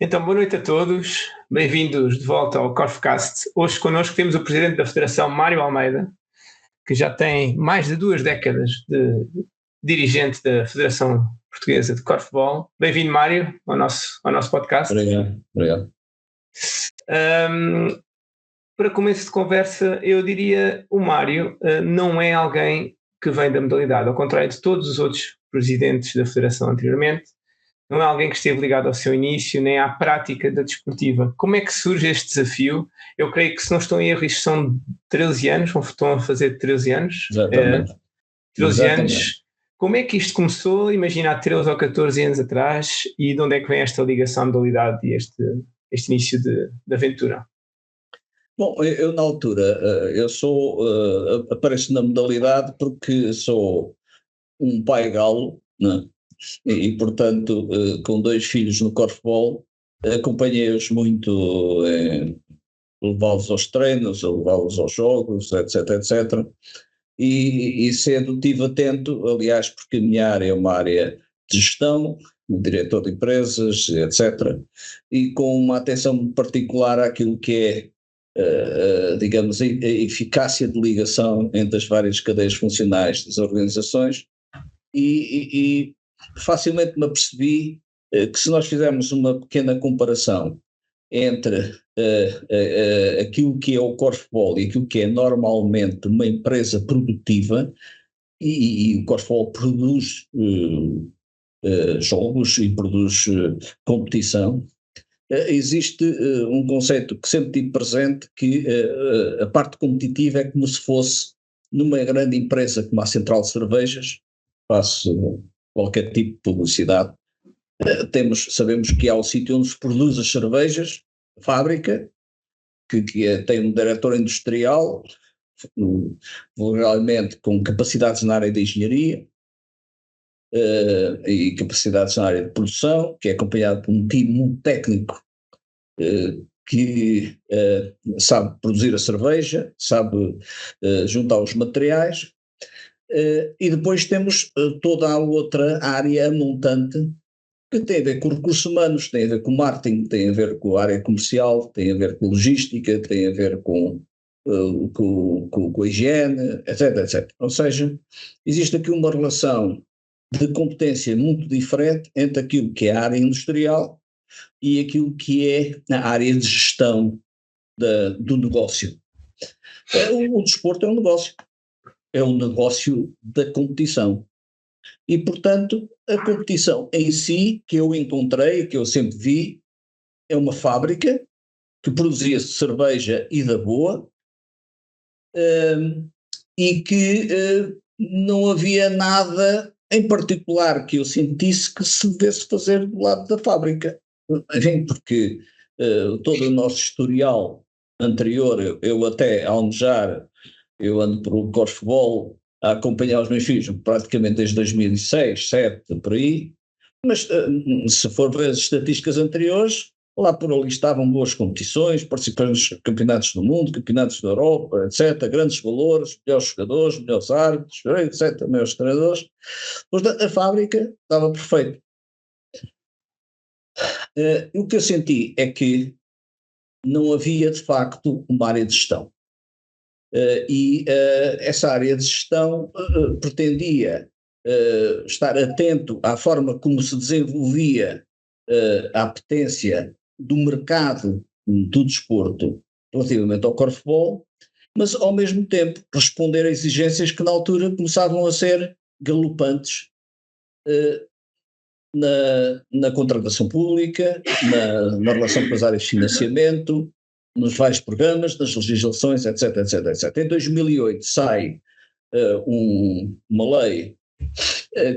Então, boa noite a todos, bem-vindos de volta ao Corfcast. Hoje connosco temos o Presidente da Federação, Mário Almeida, que já tem mais de 2 décadas de dirigente da Federação Portuguesa de Corfball. Bem-vindo, Mário, ao nosso podcast. Obrigado. Para começo de conversa, eu diria o Mário não é alguém que vem da modalidade, ao contrário de todos os outros presidentes da Federação anteriormente. Não é alguém que esteve ligado ao seu início, nem à prática da desportiva. Como é que surge este desafio? Eu creio que, se não estou em erro, isto são 13 anos, estão a fazer 13 anos. Exatamente. 13 anos. Como é que isto começou? Imagina há 13 ou 14 anos atrás, e de onde é que vem esta ligação à modalidade e este início de aventura? Bom, eu na altura, apareço na modalidade porque sou um pai galo, né? E portanto, com 2 filhos no corfball, acompanhei-os muito, levá-los aos treinos, levá-los aos jogos, etc. E cedo estive atento, aliás, porque a minha área é uma área de gestão, diretor de empresas, etc. E com uma atenção particular àquilo que é, digamos, a eficácia de ligação entre as várias cadeias funcionais das organizações, e facilmente me apercebi que, se nós fizermos uma pequena comparação entre aquilo que é o corfball e aquilo que é normalmente uma empresa produtiva, e o corfball produz jogos e produz competição, existe um conceito que sempre tive presente, que a parte competitiva é como se fosse numa grande empresa como a Central de Cervejas. Faço qualquer tipo de publicidade. Sabemos que há o sítio onde se produz as cervejas, a fábrica, que tem um diretor industrial, vulgarmente com capacidades na área da engenharia, e capacidades na área de produção, que é acompanhado por um time muito técnico, que sabe produzir a cerveja, sabe juntar os materiais. E depois temos toda a outra área montante, que tem a ver com recursos humanos, tem a ver com marketing, tem a ver com a área comercial, tem a ver com logística, tem a ver com a higiene, etc. Ou seja, existe aqui uma relação de competência muito diferente entre aquilo que é a área industrial e aquilo que é a área de gestão do negócio. O desporto é um negócio da competição. E, portanto, a competição em si, que eu encontrei, que eu sempre vi, é uma fábrica que produzia cerveja e da boa, e que não havia nada em particular que eu sentisse que se devesse fazer do lado da fábrica. Enfim, porque todo o nosso historial anterior, eu até almejar, eu ando por um corfball a acompanhar os meus filhos praticamente desde 2006, 2007, por aí, mas se for ver as estatísticas anteriores, lá por ali estavam boas competições, participamos em campeonatos do mundo, campeonatos da Europa, etc., grandes valores, melhores jogadores, melhores árbitros, etc., melhores treinadores. Portanto, a fábrica estava perfeita. O que eu senti é que não havia, de facto, uma área de gestão. Essa área de gestão pretendia estar atento à forma como se desenvolvia a apetência do mercado do desporto relativamente ao corfball, mas ao mesmo tempo responder a exigências que na altura começavam a ser galopantes na contratação pública, na relação com as áreas de financiamento, nos vários programas, nas legislações, etc. Em 2008 sai uma lei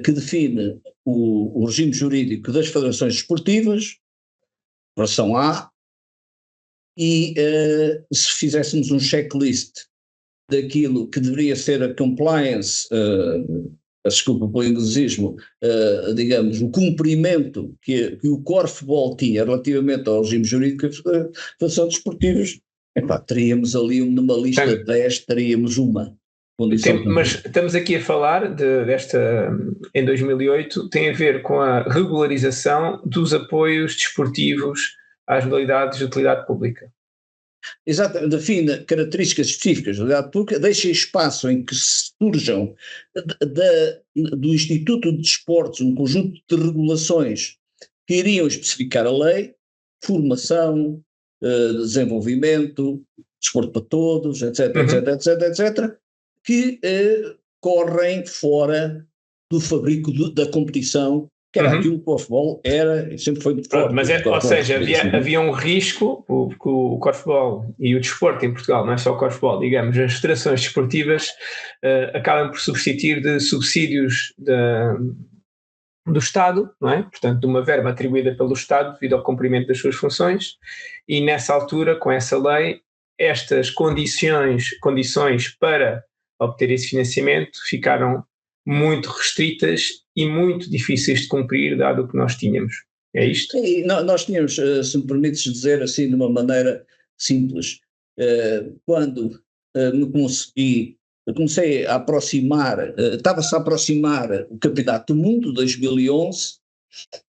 que define o regime jurídico das federações desportivas, versão A, e se fizéssemos um checklist daquilo que deveria ser a compliance, desculpa pelo inglesismo, digamos, o cumprimento que o corfball tinha relativamente ao regime jurídico das federações desportivas, teríamos ali numa lista de 10, teríamos uma. condição. Mas estamos aqui a falar desta, em 2008, tem a ver com a regularização dos apoios desportivos às modalidades de utilidade pública. Exato, define características específicas da utilidade pública, deixa espaço em que surjam do Instituto de Desportos um conjunto de regulações que iriam especificar a lei, formação, desenvolvimento, desporto para todos, etc, etc, que correm fora do fabrico da competição, que era aquilo que o korfball era e sempre foi muito forte. Mas ou seja, havia um risco, porque o korfball e o desporto em Portugal, não é só o korfball, digamos, as federações desportivas acabam por subsistir de subsídios do Estado, não é? Portanto, de uma verba atribuída pelo Estado devido ao cumprimento das suas funções, e nessa altura, com essa lei, estas condições para obter esse financiamento ficaram muito restritas e muito difíceis de cumprir, dado o que nós tínhamos. É isto? E nós tínhamos, se me permites dizer assim de uma maneira simples, quando comecei a aproximar, estava-se a aproximar o Campeonato do Mundo 2011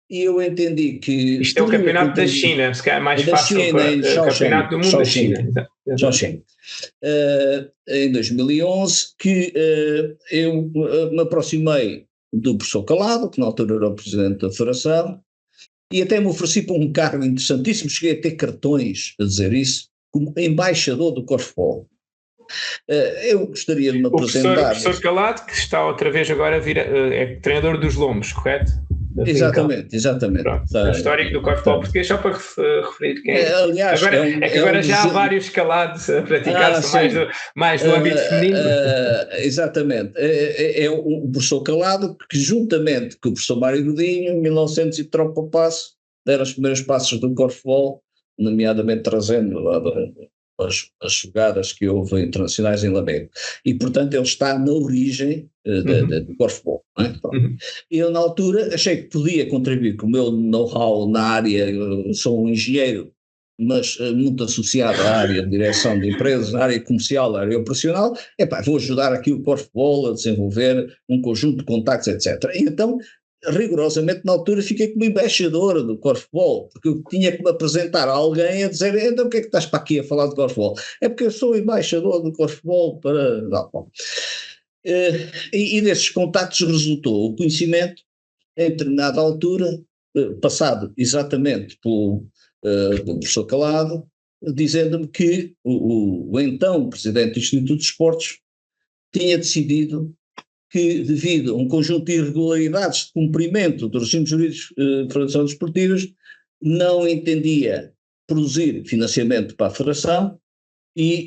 e eu entendi que... Isto é o Campeonato da China, se calhar é mais fácil para o Campeonato do Mundo da China. Em 2011 que eu me aproximei do professor Calado, que na altura era o presidente da federação, e até me ofereci para um cargo interessantíssimo, cheguei a ter cartões a dizer isso, como embaixador do korfball. Eu gostaria de me apresentar... O professor Calado, que está outra vez agora é treinador dos Lombos, correto? Exatamente. Pronto, histórico do korfball português, só para referir quem é. Aliás, agora já há vários Calados a praticar-se mais no âmbito feminino. Exatamente. É o professor Calado que, juntamente com o professor Mário Godinho, em 1900 e tropa passo, deram os primeiros passos do korfball, nomeadamente trazendo as jogadas que houve internacionais em Lamego. E, portanto, ele está na origem do korfball. Eu, na altura, achei que podia contribuir com o meu know-how na área, eu sou um engenheiro, mas muito associado à área de direção de empresas, à área comercial, à área operacional, vou ajudar aqui o korfball a desenvolver um conjunto de contactos, etc. E então, rigorosamente, na altura, fiquei como embaixador do korfball, porque eu tinha que me apresentar a alguém a dizer, então o que é que estás para aqui a falar de korfball? É porque eu sou embaixador do korfball para... Não, e desses contactos resultou o conhecimento, em determinada altura, passado exatamente pelo professor Calado, dizendo-me que o então presidente do Instituto de Esportes tinha decidido que, devido a um conjunto de irregularidades de cumprimento dos regimes jurídicos de federações desportivas, não entendia produzir financiamento para a federação e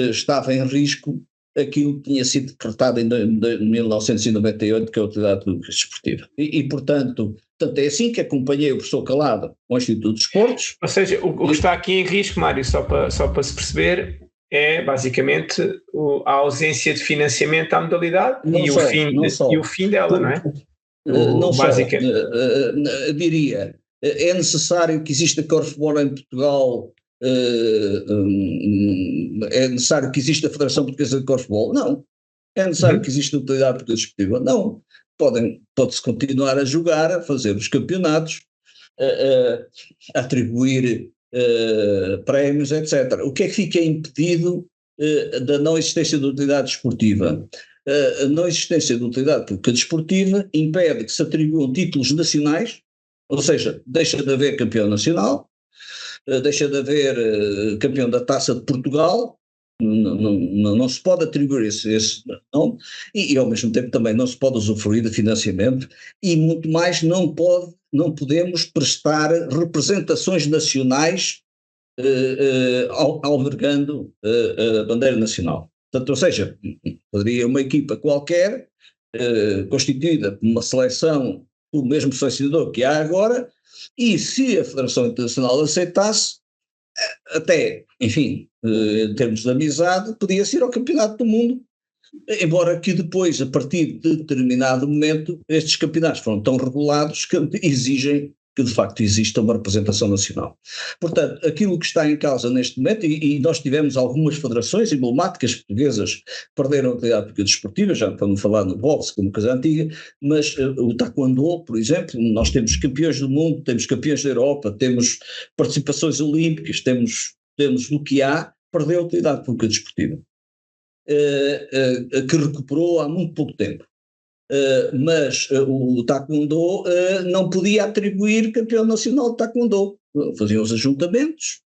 estava em risco aquilo que tinha sido decretado em 1998, que é a utilidade pública desportiva. E portanto, é assim que acompanhei o professor Calado ao Instituto de Esportes. Ou seja, o que está aqui em risco, Mário, só para se perceber, é basicamente a ausência de financiamento à modalidade e o fim dela, não é? Não só, diria, é necessário que exista korfball em Portugal, é necessário que exista a Federação Portuguesa de Korfball? Não. É necessário que exista a utilidade portuguesa desportiva? Não. Pode-se continuar a jogar, a fazer os campeonatos, a atribuir prémios, etc. O que é que fica impedido da não existência de utilidade desportiva? A não existência de utilidade pública desportiva impede que se atribuam títulos nacionais, ou seja, deixa de haver campeão nacional, deixa de haver campeão da Taça de Portugal, não se pode atribuir esse nome, e ao mesmo tempo também não se pode usufruir de financiamento, e muito mais não podemos prestar representações nacionais albergando a bandeira nacional. Portanto, ou seja, poderia uma equipa qualquer, constituída por uma seleção, o mesmo selecionador que há agora, e se a Federação Internacional aceitasse, até, enfim, em termos de amizade, podia-se ir ao Campeonato do Mundo, embora que depois, a partir de determinado momento, estes campeonatos foram tão regulados que exigem que de facto exista uma representação nacional. Portanto, aquilo que está em causa neste momento, e nós tivemos algumas federações emblemáticas portuguesas que perderam a atividade pública desportiva, já para não falar no boxe, como coisa antiga, mas o taekwondo, por exemplo, nós temos campeões do mundo, temos campeões da Europa, temos participações olímpicas, temos do que há, perdeu a atividade pública desportiva, que recuperou há muito pouco tempo. Mas o taekwondo não podia atribuir campeão nacional de taekwondo. Faziam os ajuntamentos,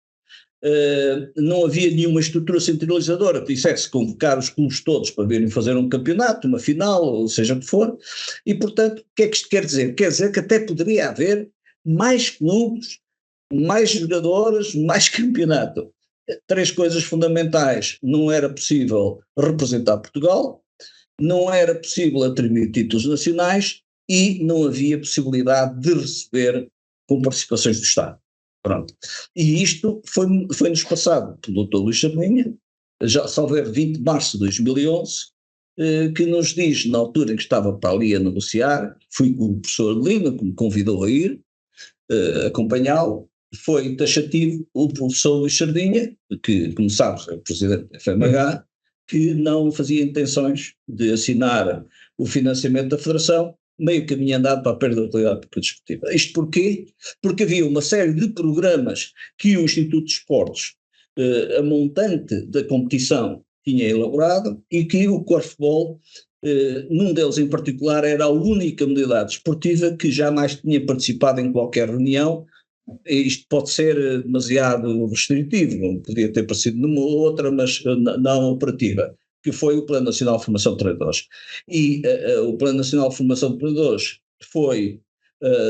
não havia nenhuma estrutura centralizadora que dissesse convocar os clubes todos para virem fazer um campeonato, uma final, ou seja o que for, e portanto, o que é que isto quer dizer? Quer dizer que até poderia haver mais clubes, mais jogadores, mais campeonato. 3 coisas fundamentais: não era possível representar Portugal, não era possível atribuir títulos nacionais e não havia possibilidade de receber com participações do Estado. Pronto. E isto foi-nos passado pelo Dr. Luís Sardinha, já salvo 20 de março de 2011, que nos diz, na altura em que estava para ali a negociar, fui com o professor Lima, que me convidou a ir acompanhá-lo, foi taxativo o professor Luís Sardinha, que, como sabes, é o presidente da FMH, que não fazia intenções de assinar o financiamento da Federação, meio caminho andado para a perda da utilidade pública desportiva. Isto porquê? Porque havia uma série de programas que o Instituto de Esportes, a montante da competição, tinha elaborado e que o Corfball, num deles em particular, era a única modalidade desportiva que jamais tinha participado em qualquer reunião. Isto pode ser demasiado restritivo, podia ter aparecido numa ou outra, mas não operativa, que foi o Plano Nacional de Formação de Treinadores. E o Plano Nacional de Formação de Treinadores foi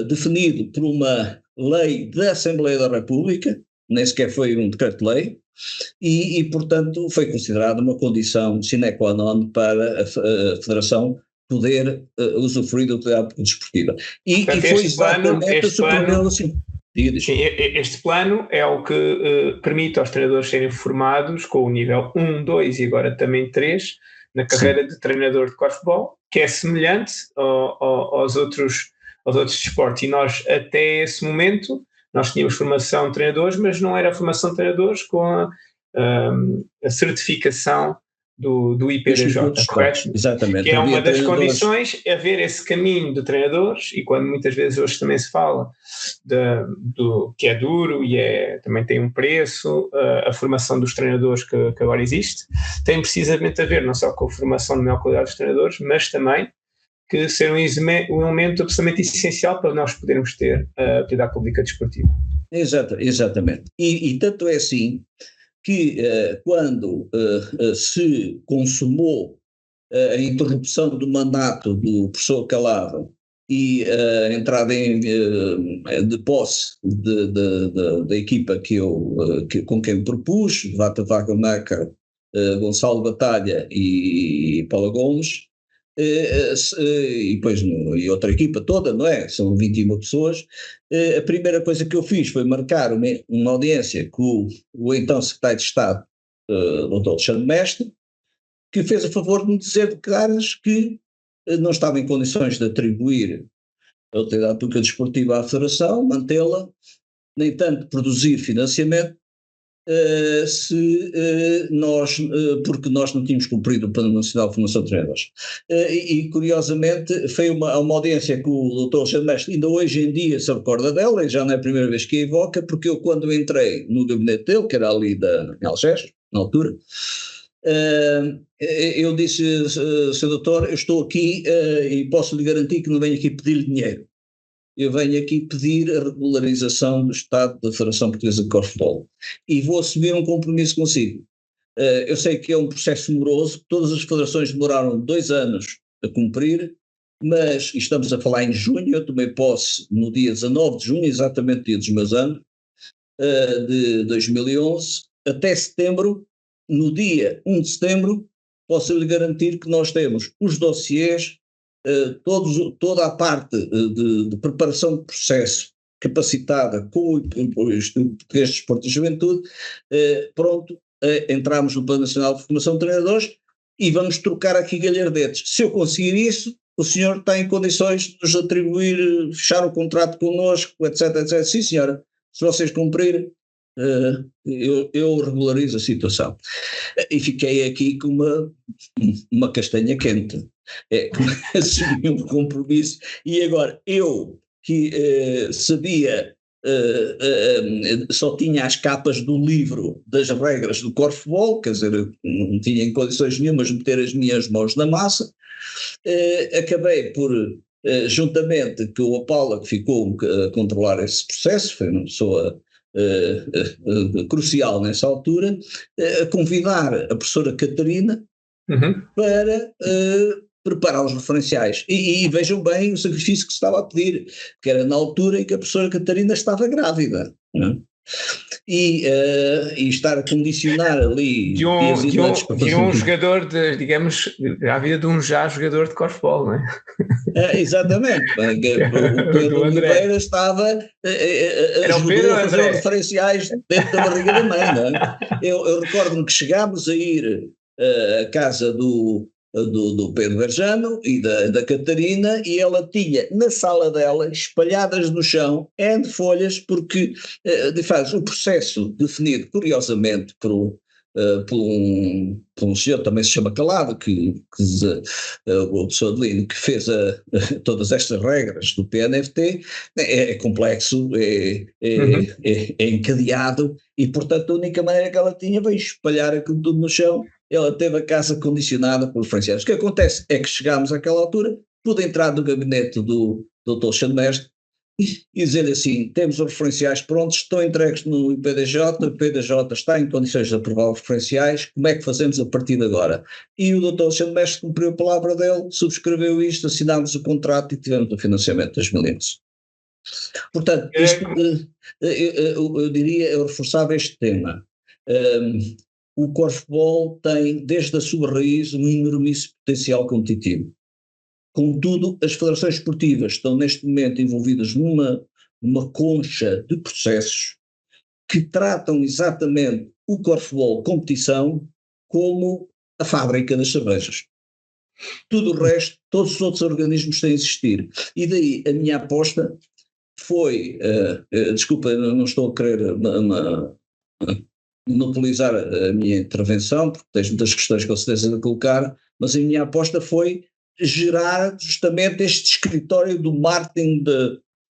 definido por uma lei da Assembleia da República, nem sequer foi um decreto-lei, e portanto foi considerado uma condição sine qua non para a Federação poder usufruir da utilidade desportiva. E foi exatamente a superioridade assim. Sim, este plano é o que permite aos treinadores serem formados com o nível 1, 2 e agora também 3 na carreira de treinador de corfball, que é semelhante aos outros desportos. E nós, até esse momento, nós tínhamos formação de treinadores, mas não era a formação de treinadores com a certificação do IPDJ, correto? Exatamente. Que é uma das condições, haver esse caminho de treinadores, e quando muitas vezes hoje também se fala que é duro e também tem um preço, a formação dos treinadores que agora existe, tem precisamente a ver não só com a formação de maior qualidade dos treinadores, mas também que ser um elemento absolutamente essencial para nós podermos ter a atividade pública desportiva. Exatamente. E tanto é assim que quando se consumou a interrupção do mandato do professor Calado e a entrada de posse da equipa com quem me propus, Vata Wagner, Gonçalo Batalha e Paula Gomes, e depois e outra equipa toda, não é? São 21 pessoas. A primeira coisa que eu fiz foi marcar uma audiência com o então secretário de Estado, Dr. Alexandre Mestre, que fez a favor de me dizer de caras que não estava em condições de atribuir a utilidade pública desportiva à Federação, mantê-la, nem tanto produzir financiamento, porque nós não tínhamos cumprido o Plano Nacional de Formação de Treinadores. E curiosamente foi uma audiência com o Dr. Alexandre Mestre, ainda hoje em dia se recorda dela, e já não é a primeira vez que a evoca, porque eu quando entrei no gabinete dele, que era ali em Algés, na altura, eu disse, Sr. Doutor, eu estou aqui e posso lhe garantir que não venho aqui pedir-lhe dinheiro. Eu venho aqui pedir a regularização do Estado da Federação Portuguesa de Corfball e vou assumir um compromisso consigo. Eu sei que é um processo moroso, todas as federações demoraram 2 anos a cumprir, mas estamos a falar em junho, eu tomei posse no dia 19 de junho, exatamente dia dos meus anos, de 2011, até setembro, no dia 1 de setembro, posso lhe garantir que nós temos os dossiês, toda a parte de preparação de processo capacitada com o Instituto Português de Desporto e Juventude, pronto, entramos no Plano Nacional de Formação de Treinadores e vamos trocar aqui galhardetes. Se eu conseguir isso, o senhor está em condições de nos atribuir, fechar o contrato connosco, etc, etc. Sim, senhora, se vocês cumprirem, eu regularizo a situação. E fiquei aqui com uma castanha quente. Assumi um compromisso, e agora eu, que sabia, só tinha as capas do livro das regras do corfball, quer dizer, não tinha em condições nenhumas de meter as minhas mãos na massa, acabei por, juntamente com o Apolo, que ficou a controlar esse processo, foi uma pessoa crucial nessa altura, a convidar a professora Catarina para preparar os referenciais. E vejam bem o sacrifício que se estava a pedir, que era na altura em que a professora Catarina estava grávida, não é? E estar a condicionar ali de um jogador, digamos, à vida de um jogador de corfball, não é? Exatamente. O Pedro Oliveira estava ajudou a fazer os referenciais dentro da barriga da mãe, não é? Eu recordo-me que chegámos a ir à casa do Pedro Verjano e da Catarina, e ela tinha na sala dela, espalhadas no chão, N folhas, porque de facto o processo definido curiosamente por um senhor também se chama Calado, o professor Adelino, que fez todas estas regras do PNFT, é complexo, é encadeado, e portanto a única maneira que ela tinha foi espalhar aquilo tudo no chão. Ela teve a casa condicionada por referenciais. O que acontece é que chegámos àquela altura, pude entrar no gabinete do Dr. Xandmestre e dizer-lhe assim: temos os referenciais prontos, estão entregues no IPDJ, o IPDJ está em condições de aprovar os referenciais, como é que fazemos a partir de agora? E o Dr. Xandmestre cumpriu a palavra dele, subscreveu isto, assinámos o contrato e tivemos o financiamento de 2011. Portanto, isto, eu diria, eu reforçava este tema. O corfball tem, desde a sua raiz, um enormíssimo potencial competitivo. Contudo, as federações esportivas estão neste momento envolvidas numa concha de processos que tratam exatamente o corfball competição como a fábrica das cervejas. Tudo o resto, todos os outros organismos têm a existir. E daí a minha aposta foi, desculpa, não estou a querer monopolizar a minha intervenção, porque tens muitas questões com certeza de colocar, mas a minha aposta foi gerar justamente este escritório do marketing, da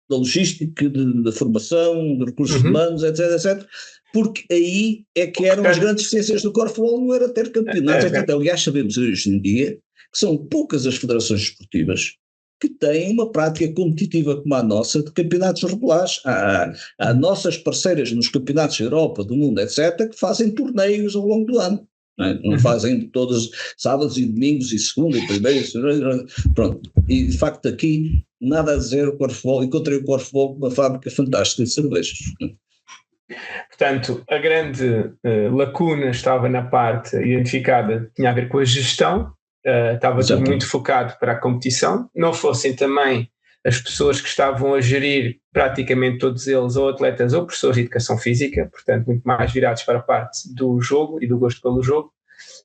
logística, da formação, de recursos humanos, etc, etc, porque aí é que eram as grandes ciências do corfball, não era ter campeonatos, etc. Aliás, sabemos hoje em dia que são poucas as federações esportivas que têm uma prática competitiva como a nossa de campeonatos regulares. Há nossas parceiras nos campeonatos da Europa, do mundo, etc., que fazem torneios ao longo do ano. Não fazem todos sábados e domingos e segunda e primeira e segunda, pronto. E de facto aqui nada a dizer o corfball, encontrei o corfball com uma fábrica fantástica de cervejas. Portanto, a grande lacuna estava na parte identificada, tinha a ver com a gestão. Estava tudo muito focado para a competição, não fossem também as pessoas que estavam a gerir, praticamente todos eles, ou atletas ou professores de educação física, portanto muito mais virados para a parte do jogo e do gosto pelo jogo,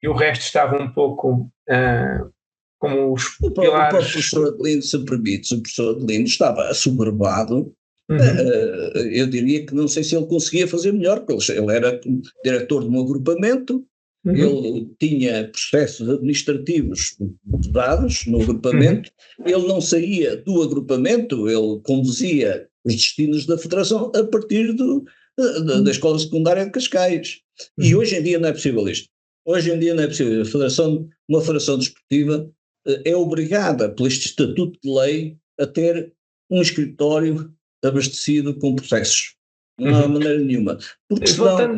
e o resto estava um pouco como os pilares. O próprio professor Adelino, se permites, o professor Adelino estava assoberbado. Eu diria que não sei se ele conseguia fazer melhor, porque ele era diretor de um agrupamento. Ele tinha processos administrativos dados no agrupamento, ele não saía do agrupamento, ele conduzia os destinos da federação a partir da Escola Secundária de Cascais. E hoje em dia não é possível isto. Hoje em dia não é possível. Uma federação desportiva é obrigada, por este estatuto de lei, a ter um escritório abastecido com processos. Não há maneira nenhuma. Porque senão...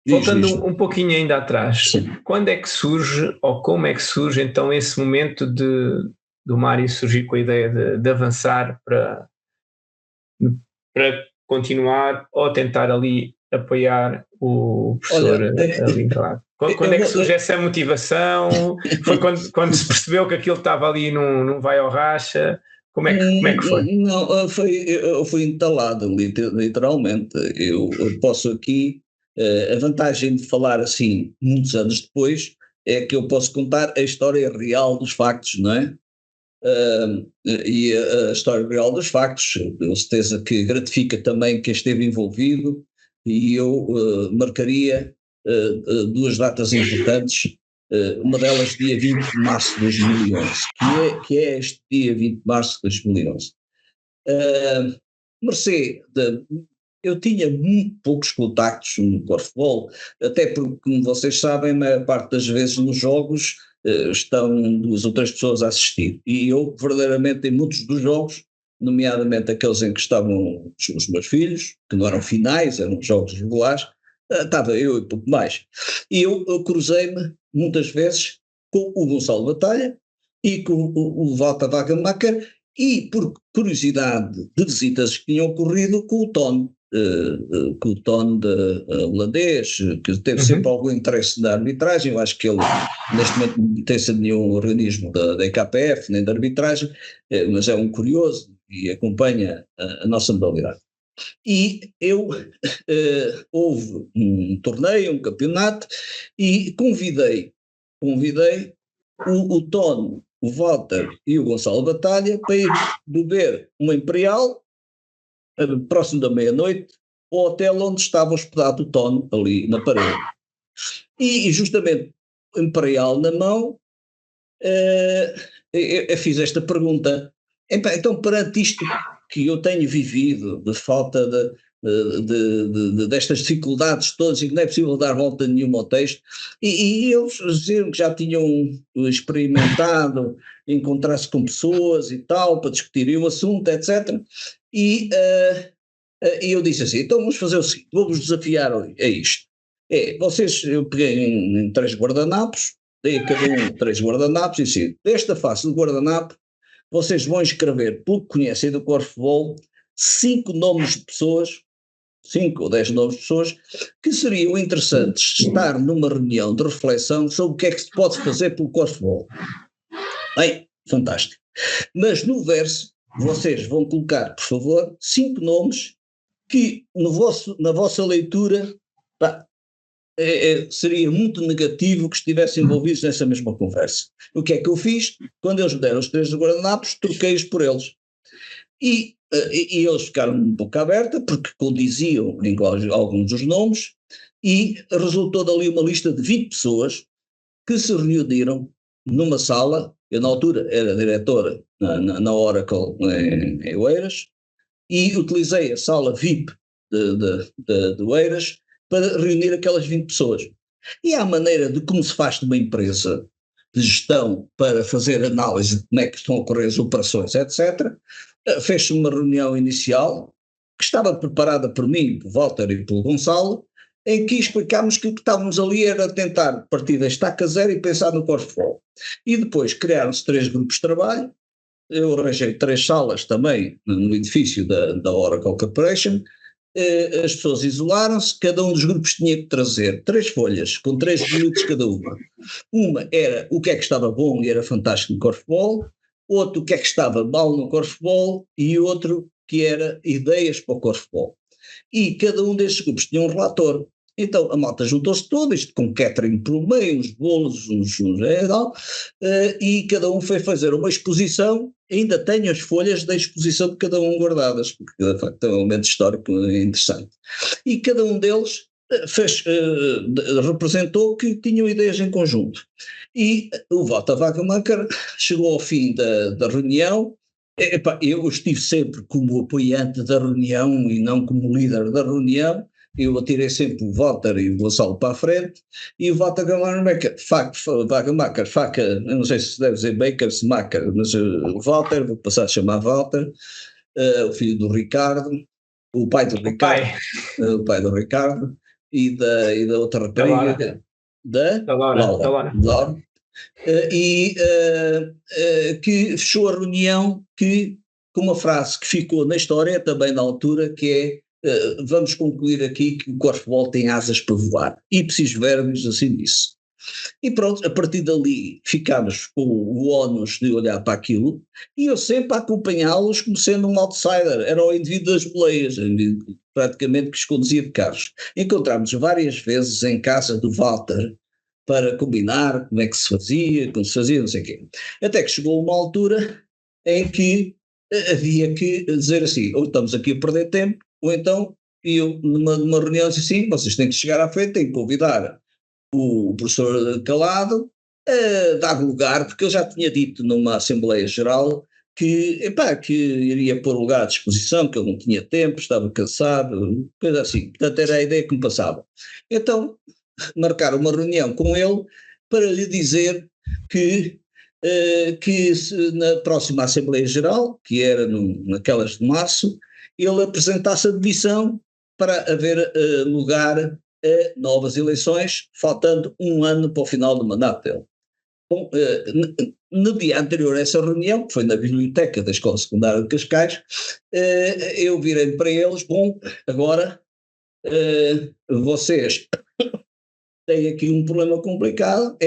Voltando um pouquinho ainda atrás, sim. Quando é que surge, ou como é que surge então esse momento do Mário surgir com a ideia de avançar para continuar ou tentar ali apoiar o professor ali calado? Quando é que surge essa motivação? Foi quando se percebeu que aquilo estava ali num vai ao racha? Como é que foi? Não, eu fui entalado literalmente. Eu posso aqui... a vantagem de falar assim muitos anos depois é que eu posso contar a história real dos factos, não é? e a história real dos factos, com certeza que gratifica também quem esteve envolvido, e eu marcaria duas datas importantes, uma delas dia 20 de março de 2011, que é este dia 20 de março de 2011. Mercê, eu tinha muito poucos contactos no corfball, até porque, como vocês sabem, a maior parte das vezes nos jogos estão 2 ou 3 pessoas a assistir, e eu verdadeiramente em muitos dos jogos, nomeadamente aqueles em que estavam os meus filhos, que não eram finais, eram jogos regulares, estava eu e pouco mais. E eu cruzei-me muitas vezes com o Gonçalo Batalha e com o Walter Wagenmacher, e por curiosidade de visitas que tinham ocorrido com o Ton, holandês, que teve sempre algum interesse na arbitragem. Eu acho que ele neste momento não pertence a nenhum organismo da EKPF, nem da arbitragem, mas é um curioso e acompanha a nossa modalidade. E houve um torneio, um campeonato, e convidei o Ton, o Walter e o Gonçalo Batalha para ir beber uma Imperial, próximo da meia-noite, ao hotel onde estava hospedado o Ton, ali na parede. E justamente Imperial na mão, eu fiz esta pergunta. Então, perante isto que eu tenho vivido, de falta destas dificuldades todas, e que não é possível dar volta nenhuma ao texto, e eles diziam que já tinham experimentado encontrar-se com pessoas e tal, para discutirem o assunto, etc. E eu disse assim: então vamos fazer o seguinte, vou-vos desafiar a isto. Eu peguei em 3 guardanapos, dei a cada um 3 guardanapos e disse: desta face do guardanapo, vocês vão escrever, pelo que conhecem do corfball, 5 nomes de pessoas, 5 ou 10 nomes de pessoas, que seriam interessantes estar numa reunião de reflexão sobre o que é que se pode fazer pelo corfball. Bem, fantástico. Mas no verso, vocês vão colocar, por favor, 5 nomes que na vossa leitura seria muito negativo que estivessem envolvidos nessa mesma conversa. O que é que eu fiz? Quando eles me deram os 3 guardanapos, troquei-os por eles. E eles ficaram um pouco aberta, porque condiziam em alguns dos nomes, e resultou dali uma lista de 20 pessoas que se reuniram numa sala. Eu na altura era diretora na Oracle em Oeiras, e utilizei a sala VIP de Oeiras para reunir aquelas 20 pessoas. E à maneira de como se faz numa empresa de gestão para fazer análise de como é que estão a ocorrer as operações, etc., fez-se uma reunião inicial que estava preparada por mim, por Walter e pelo Gonçalo, em que explicámos que o que estávamos ali era tentar partir da estaca zero e pensar no corfball. E depois criaram-se 3 grupos de trabalho. Eu arranjei 3 salas também no edifício da Oracle Corporation. As pessoas isolaram-se, cada um dos grupos tinha que trazer 3 folhas, com 3 minutos cada uma. Uma era o que é que estava bom e era fantástico no corfball, outro o que é que estava mal no corfball, e outro que era ideias para o corfball. E cada um desses grupos tinha um relator. Então a malta juntou-se toda, isto com catering pelo meio, uns bolos, e cada um foi fazer uma exposição. Ainda tenho as folhas da exposição de cada um guardadas, porque de facto é um momento histórico interessante. E cada um deles representou que tinham ideias em conjunto. E o Walter Wagenmacher chegou ao fim da reunião. Eu estive sempre como apoiante da reunião e não como líder da reunião. Eu atirei sempre o Walter e o Gonçalo para a frente, e o Walter Wagenmacher, eu não sei se deve dizer Baker, se Macker, mas o Walter, vou passar a chamar Walter, o filho do Ricardo, o pai do Ricardo, o pai do Ricardo, e da outra rapariga, da Laura. Que fechou a reunião com uma frase que ficou na história também na altura, que é: vamos concluir aqui que o corfball tem asas para voar, ipsis verbis, assim disse. E pronto, a partir dali ficámos com o ónus de olhar para aquilo, e eu sempre a acompanhá-los como sendo um outsider. Era o indivíduo das boleias, praticamente, que os conduzia de carros. Encontrámos várias vezes em casa do Walter para combinar como é que se fazia, como se fazia, não sei o quê. Até que chegou uma altura em que havia que dizer assim, ou estamos aqui a perder tempo, ou então, eu numa reunião disse assim, vocês têm que chegar à frente, têm que convidar o professor Calado a dar lugar, porque eu já tinha dito numa Assembleia Geral que iria pôr lugar à disposição, que eu não tinha tempo, estava cansado, coisa assim. Portanto, era a ideia que me passava. Então, marcar uma reunião com ele para lhe dizer que na próxima Assembleia Geral, que era naquelas de março, ele apresentasse a demissão para haver lugar a novas eleições, faltando um ano para o final do mandato dele. Bom, no dia anterior a essa reunião, que foi na biblioteca da Escola Secundária de Cascais, eu virei para eles, bom, agora vocês têm aqui um problema complicado,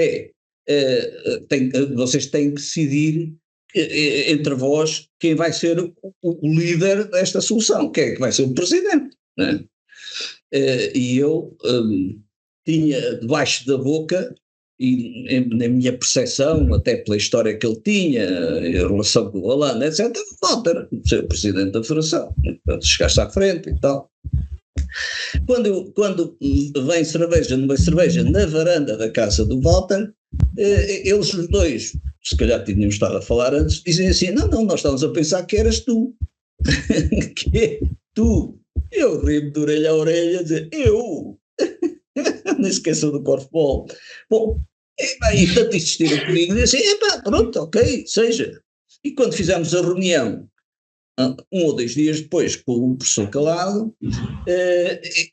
vocês têm que decidir entre vós quem vai ser o líder desta solução, quem é que vai ser o presidente, né? E eu tinha debaixo da boca, e na minha percepção, até pela história que ele tinha, em relação com o Holanda, etc., Walter, ser o presidente da federação, chegaste à frente e tal. Quando vem cerveja, não vem cerveja, na varanda da casa do Walter, eles os dois, se calhar tinham estado a falar antes, dizem assim, não, nós estávamos a pensar que eras tu. Que é tu? Eu rio de orelha a orelha, dizer, eu? Não esqueçam do corfball. Bom, e tanto insistiram comigo, e assim, pronto, ok, seja. E quando fizemos a reunião, 1 ou 2 dias depois, com o professor Calado,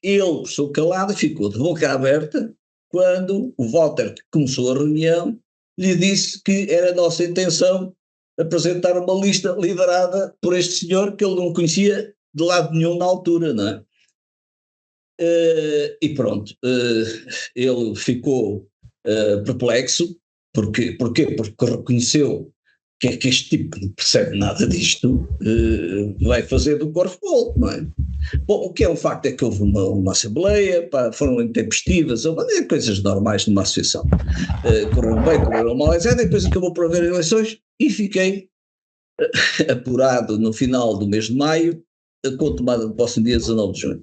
o professor Calado, ficou de boca aberta quando o Walter, que começou a reunião, lhe disse que era a nossa intenção apresentar uma lista liderada por este senhor que ele não conhecia de lado nenhum na altura, não é? E pronto, ele ficou perplexo, porquê? Porque reconheceu que este tipo que não percebe nada disto vai fazer do corfball, não é? Bom, o que é um facto é que houve uma assembleia, foram intempestivas, coisas normais numa associação. Correram bem, correram mal, etc. Depois acabou por haver eleições e fiquei apurado no final do mês de maio, com tomada de posse no dia 19 de junho.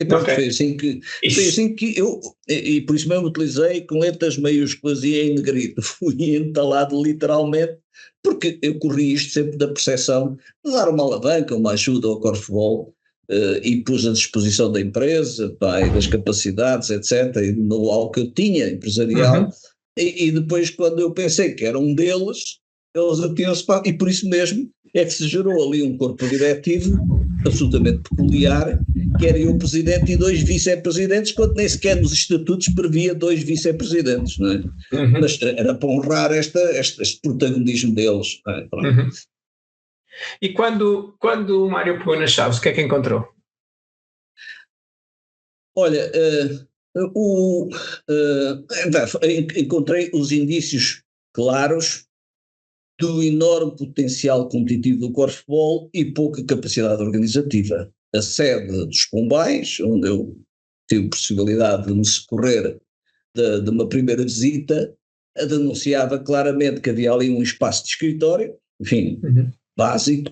E pronto, okay. Foi assim que eu, e por isso mesmo utilizei com letras maiúsculas e em negrito, fui entalado literalmente, porque eu corri isto sempre da percepção de dar uma alavanca, uma ajuda ao corfball, e pus à disposição da empresa, e das capacidades, etc., e do know-how que eu tinha empresarial, e depois quando eu pensei que era um deles, eles atiram-se para, e por isso mesmo é que se gerou ali um corpo diretivo absolutamente peculiar, que era eu presidente e 2 vice-presidentes, quando nem sequer nos estatutos previa 2 vice-presidentes, não é? Mas era para honrar este protagonismo deles. E quando o Mário pegou nas chaves, o que é que encontrou? Olha, encontrei os indícios claros do enorme potencial competitivo do corfball e pouca capacidade organizativa. A sede dos Pombais, onde eu tive possibilidade de me socorrer de uma primeira visita, denunciava claramente que havia ali um espaço de escritório, enfim, básico,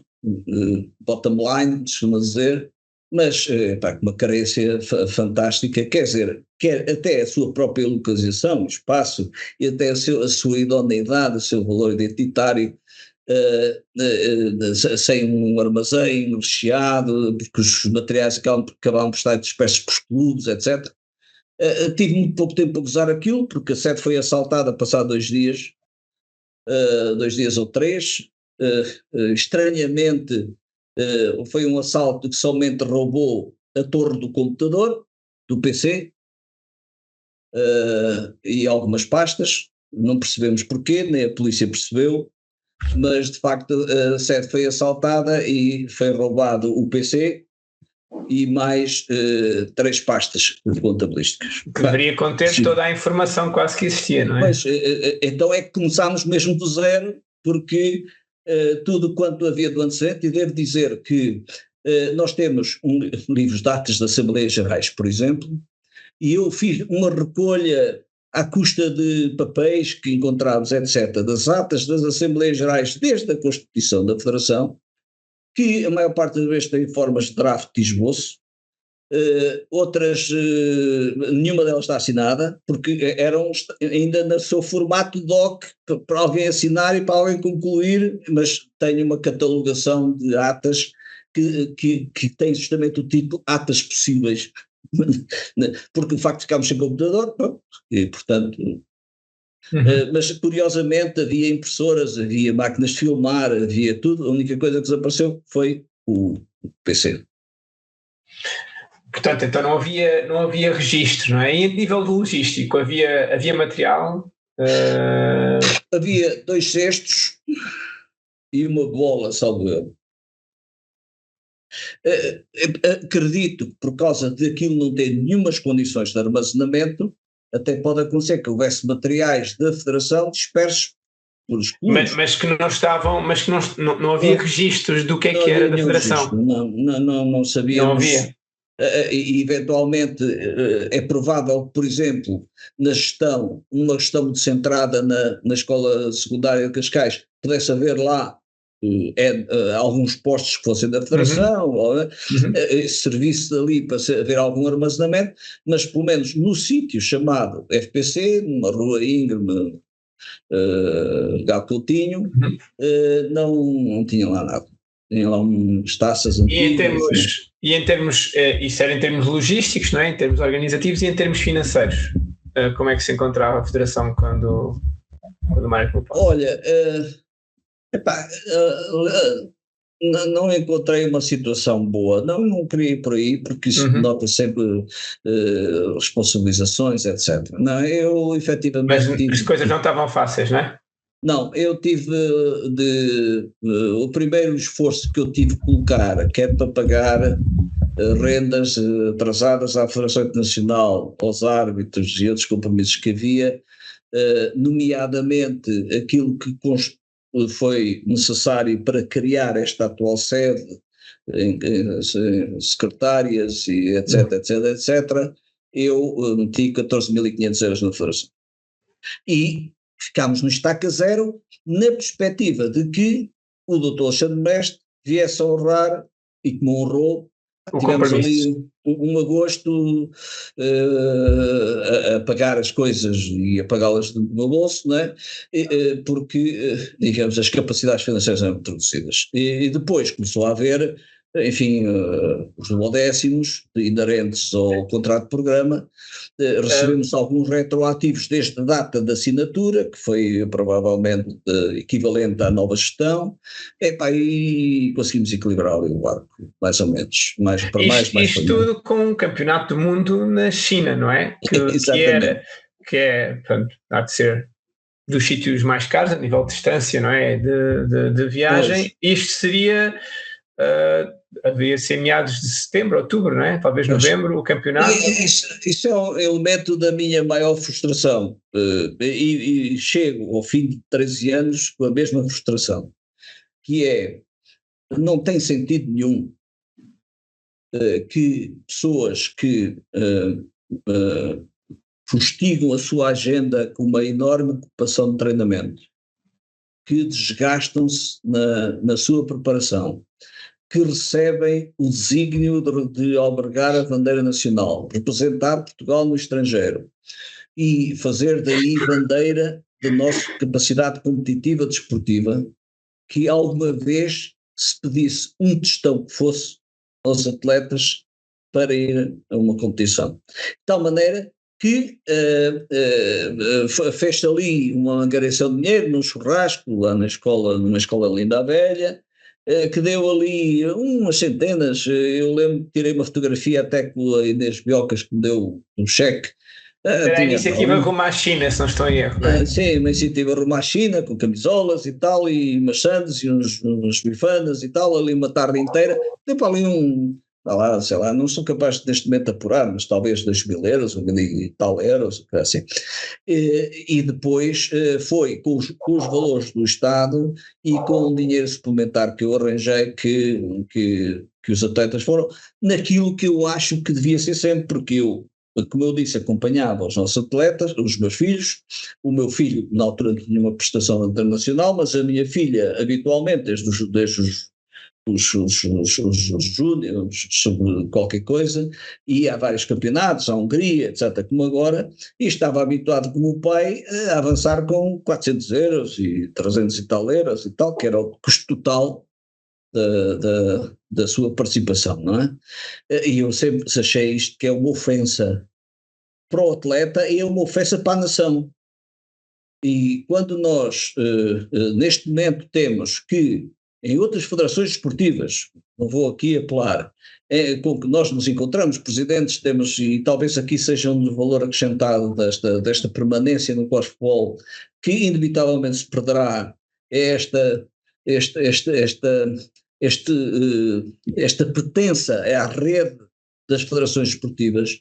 bottom line, costuma dizer, mas com uma carência fantástica, quer dizer, até a sua própria localização, o espaço, e até a sua idoneidade, o seu valor identitário, sem um armazém recheado, porque os materiais acabavam por estar dispersos por clubes, etc. Tive muito pouco tempo para gozar aquilo, porque a sede foi assaltada passado 2 dias, 2 dias ou 3, estranhamente foi um assalto que somente roubou a torre do computador, do PC, e algumas pastas, não percebemos porquê, nem a polícia percebeu, mas de facto a sede foi assaltada e foi roubado o PC e mais 3 pastas contabilísticas. Que deveria conter toda a informação quase que existia, não é? Mas, então é que começámos mesmo do zero, porque tudo quanto havia do antecedente, e devo dizer que nós temos livros de atas das Assembleias Gerais, por exemplo, e eu fiz uma recolha à custa de papéis que encontramos, etc., das atas das Assembleias Gerais desde a Constituição da Federação, que a maior parte das vezes tem formas de draft de esboço, outras, nenhuma delas está assinada, porque eram ainda no seu formato doc para alguém assinar e para alguém concluir, mas tem uma catalogação de atas que tem justamente o título Atas Possíveis, porque o facto de ficarmos sem computador, e portanto... mas curiosamente havia impressoras, havia máquinas de filmar, havia tudo, a única coisa que desapareceu foi o PC. Portanto, então não havia registro, não é? E a nível do logístico, havia material? Havia 2 cestos e uma bola, salvo eu. Acredito que por causa daquilo não ter nenhumas condições de armazenamento, até pode acontecer que houvesse materiais da Federação dispersos por escuros. Mas que não estavam, mas que não havia registros do que é que era da Federação. Não sabíamos. Não havia. E eventualmente é provável que, por exemplo, na gestão, uma gestão muito centrada na escola secundária de Cascais, pudesse haver lá alguns postos que fossem da Federação, serviço ali para haver algum armazenamento, mas pelo menos no sítio chamado FPC, numa rua íngreme, Gato Coutinho, não tinha lá nada. Tinha lá umas taças antigas. E em termos, isso era em termos logísticos, não é? Em termos organizativos e em termos financeiros. Como é que se encontrava a Federação quando o Mário colocou? Olha, não encontrei uma situação boa, não queria ir por aí, porque isso denota sempre responsabilizações, etc. Não, eu efetivamente... Mas as coisas não estavam fáceis, não é? Não, eu tive o primeiro esforço que eu tive de colocar, que é para pagar rendas atrasadas à Federação Internacional, aos árbitros e outros compromissos que havia, nomeadamente aquilo que foi necessário para criar esta atual sede, secretárias e etc, eu meti 14.500 euros na Federação. E ficámos no estaca zero, na perspectiva de que o Dr. Alexandre Mestre viesse a honrar, e como honrou, tivemos ali um agosto a pagar as coisas e a pagá-las do meu bolso, não é? Porque, digamos, as capacidades financeiras eram muito reduzidas. E depois começou a haver, enfim, os duodécimos inerentes ao contrato de programa. Recebemos alguns retroativos desde a data da assinatura, que foi provavelmente equivalente à nova gestão, e conseguimos equilibrar o barco, mais ou menos. Isto tudo com o Campeonato do Mundo na China, não é? Que é, portanto, há de ser dos sítios mais caros a nível de distância, não é? De viagem. Pois. Isto seria... havia ser meados de setembro, outubro, não é? Talvez novembro, o campeonato. Isso é um elemento da minha maior frustração, e chego ao fim de 13 anos com a mesma frustração, que é, não tem sentido nenhum que pessoas que fustigam a sua agenda com uma enorme ocupação de treinamento, que desgastam-se na sua preparação, que recebem o desígnio de albergar a bandeira nacional, representar Portugal no estrangeiro e fazer daí bandeira da nossa capacidade competitiva desportiva, que alguma vez se pedisse um tostão que fosse aos atletas para ir a uma competição. De tal maneira que fez ali uma angariação de dinheiro num churrasco lá numa escola Linda a Velha, que deu ali umas centenas. Eu lembro, tirei uma fotografia até com a Inês Biocas, que me deu um cheque. Era a iniciativa Rumo à China, se não estou em erro, não é? Sim, uma iniciativa Rumo à China, com camisolas e tal, e maçãs e uns bifanas e tal, ali uma tarde inteira. Deu para ali sei lá, não sou capaz de neste momento apurar, mas talvez 2.000 euros, 1.000 e tal euros, assim. E depois foi com os valores do Estado e com o dinheiro suplementar que eu arranjei que os atletas foram, naquilo que eu acho que devia ser sempre, porque eu como eu disse, acompanhava os nossos atletas, os meus filhos. O meu filho, na altura, não tinha uma prestação internacional, mas a minha filha, habitualmente, desde os júniores, sobre qualquer coisa, ia a vários campeonatos, à Hungria, etc., como agora, e estava habituado, como o pai, a avançar com 400 euros e 300 e tal euros e tal, que era o custo total da sua participação, não é? E eu sempre achei isto que é uma ofensa para o atleta e é uma ofensa para a nação. E quando nós, neste momento, temos que, em outras federações esportivas, não vou aqui apelar, com que nós nos encontramos, presidentes, temos, e talvez aqui seja um valor acrescentado desta permanência no COSFBOL, que inevitavelmente se perderá, é esta pertença à rede das federações esportivas,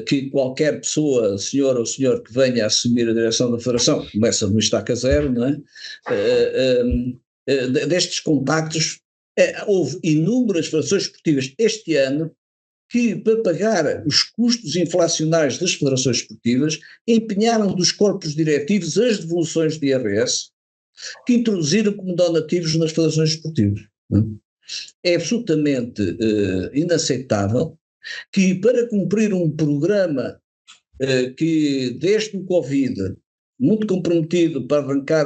que qualquer pessoa, senhor ou senhor, que venha a assumir a direção da federação, começa no estaca zero, não é? Destes contactos, houve inúmeras federações esportivas este ano que, para pagar os custos inflacionários das federações esportivas, empenharam dos corpos diretivos as devoluções de IRS que introduziram como donativos nas federações esportivas. É absolutamente inaceitável que, para cumprir um programa que, desde o Covid, muito comprometido para arrancar,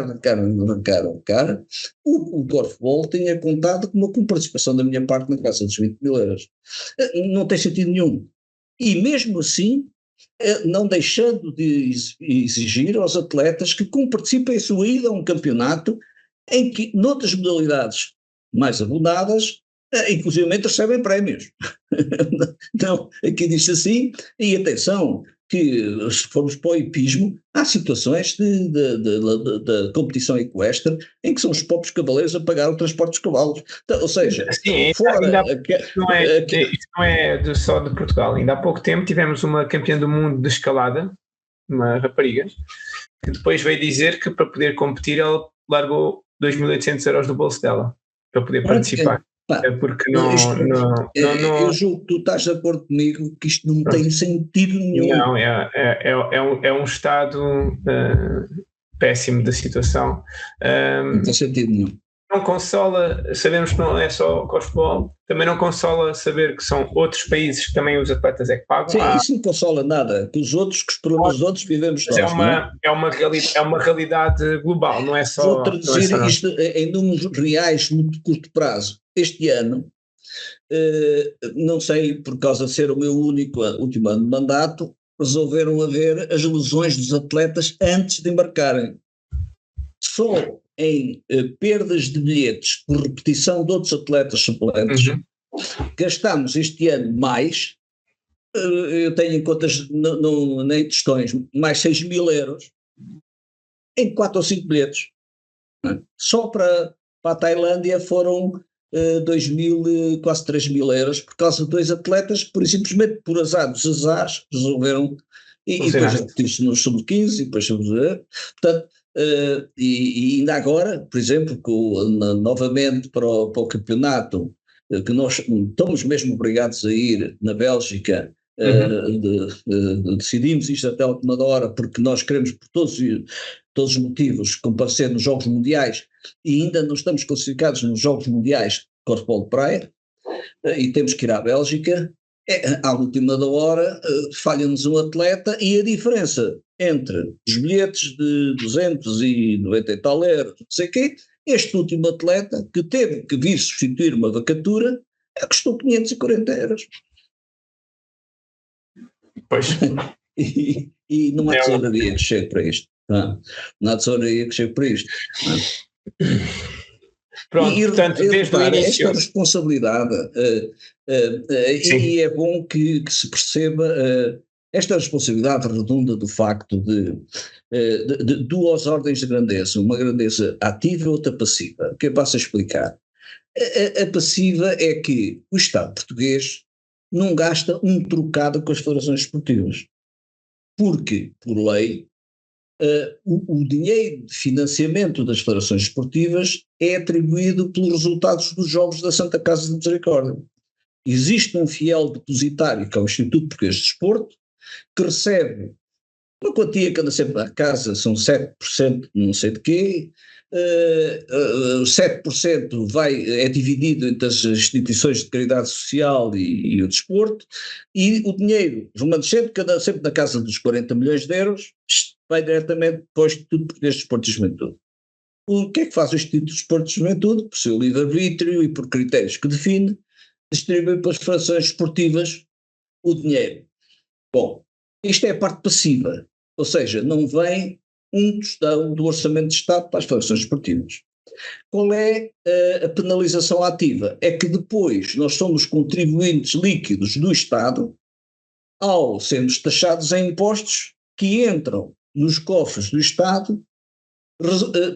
o CORFBOL tenha contado com uma participação da minha parte na casa dos 20 mil euros. Não tem sentido nenhum. E mesmo assim, não deixando de exigir aos atletas que, como participem em sua ida a um campeonato, em que, noutras modalidades mais abonadas, inclusive recebem prémios. Não, aqui diz assim, e atenção, que se formos para o hipismo, há situações de competição equestre em que são os próprios cavaleiros a pagar o transporte dos cavalos. Então, ou seja, sim, fora... Isto não é só de Portugal. Ainda há pouco tempo tivemos uma campeã do mundo de escalada, uma rapariga, que depois veio dizer que para poder competir ela largou 2.800 euros do bolso dela, para poder participar. Porque eu julgo que tu estás de acordo comigo que isto não tem sentido nenhum. Não, é um estado péssimo da situação. Não tem sentido nenhum. Não consola, sabemos que não é só o COSFBOL, também não consola saber que são outros países que também os atletas é que pagam. Sim, isso não consola nada, que os outros, que os problemas dos outros vivemos nós. É uma realidade global, não é só... Vou traduzir isto em números reais no curto prazo. Este ano, não sei, por causa de ser o meu último ano de mandato, resolveram haver as lesões dos atletas antes de embarcarem. Só em perdas de bilhetes por repetição de outros atletas suplentes, gastámos este ano mais, eu tenho em contas nem tostões, mais 6 mil euros em 4 ou 5 bilhetes. Só para a Tailândia foram 2 mil, quase 3 mil euros, por causa de 2 atletas, por simplesmente por azar dos azares, resolveram, e depois repetiu-se no sub-15, e depois portanto, e ainda agora, por exemplo, novamente para o campeonato, que nós estamos mesmo obrigados a ir na Bélgica, decidimos isto até a última hora, porque nós queremos, por todos os motivos, comparecer nos Jogos Mundiais, e ainda não estamos classificados nos Jogos Mundiais de COSFBOL de praia, e temos que ir à Bélgica. À última hora falha-nos um atleta, e a diferença entre os bilhetes de 290 e tal euros, não sei o quê, este último atleta, que teve que vir substituir uma vacatura, custou 540 euros. Pois. E não há tesouraria que chegue para isto. Não há tesouraria que chegue para isto. Pronto, portanto, desde o início... Esta responsabilidade, e é bom que se perceba, esta responsabilidade redunda do facto de duas ordens de grandeza, uma grandeza ativa e outra passiva, que eu passo a explicar. A passiva é que o Estado português não gasta um trocado com as federações esportivas, porque, por lei, o dinheiro de financiamento das federações esportivas é atribuído pelos resultados dos Jogos da Santa Casa de Misericórdia. Existe um fiel depositário, que é o Instituto Português de Desporto, que recebe uma quantia que anda sempre à casa, são 7%, não sei de quê, 7% é dividido entre as instituições de caridade social e o desporto, e o dinheiro remanescente, que anda sempre na casa dos 40 milhões de euros, vai diretamente para o Instituto Português de Desporto e Juventude. O que é que faz o Instituto de Desporto e Juventude? Por seu livre-arbítrio e por critérios que define, distribui para as federações esportivas o dinheiro. Bom, isto é a parte passiva, ou seja, não vem um tostão do Orçamento de Estado para as federações esportivas. Qual é a penalização ativa? É que depois nós somos contribuintes líquidos do Estado ao sermos taxados em impostos que entram nos cofres do Estado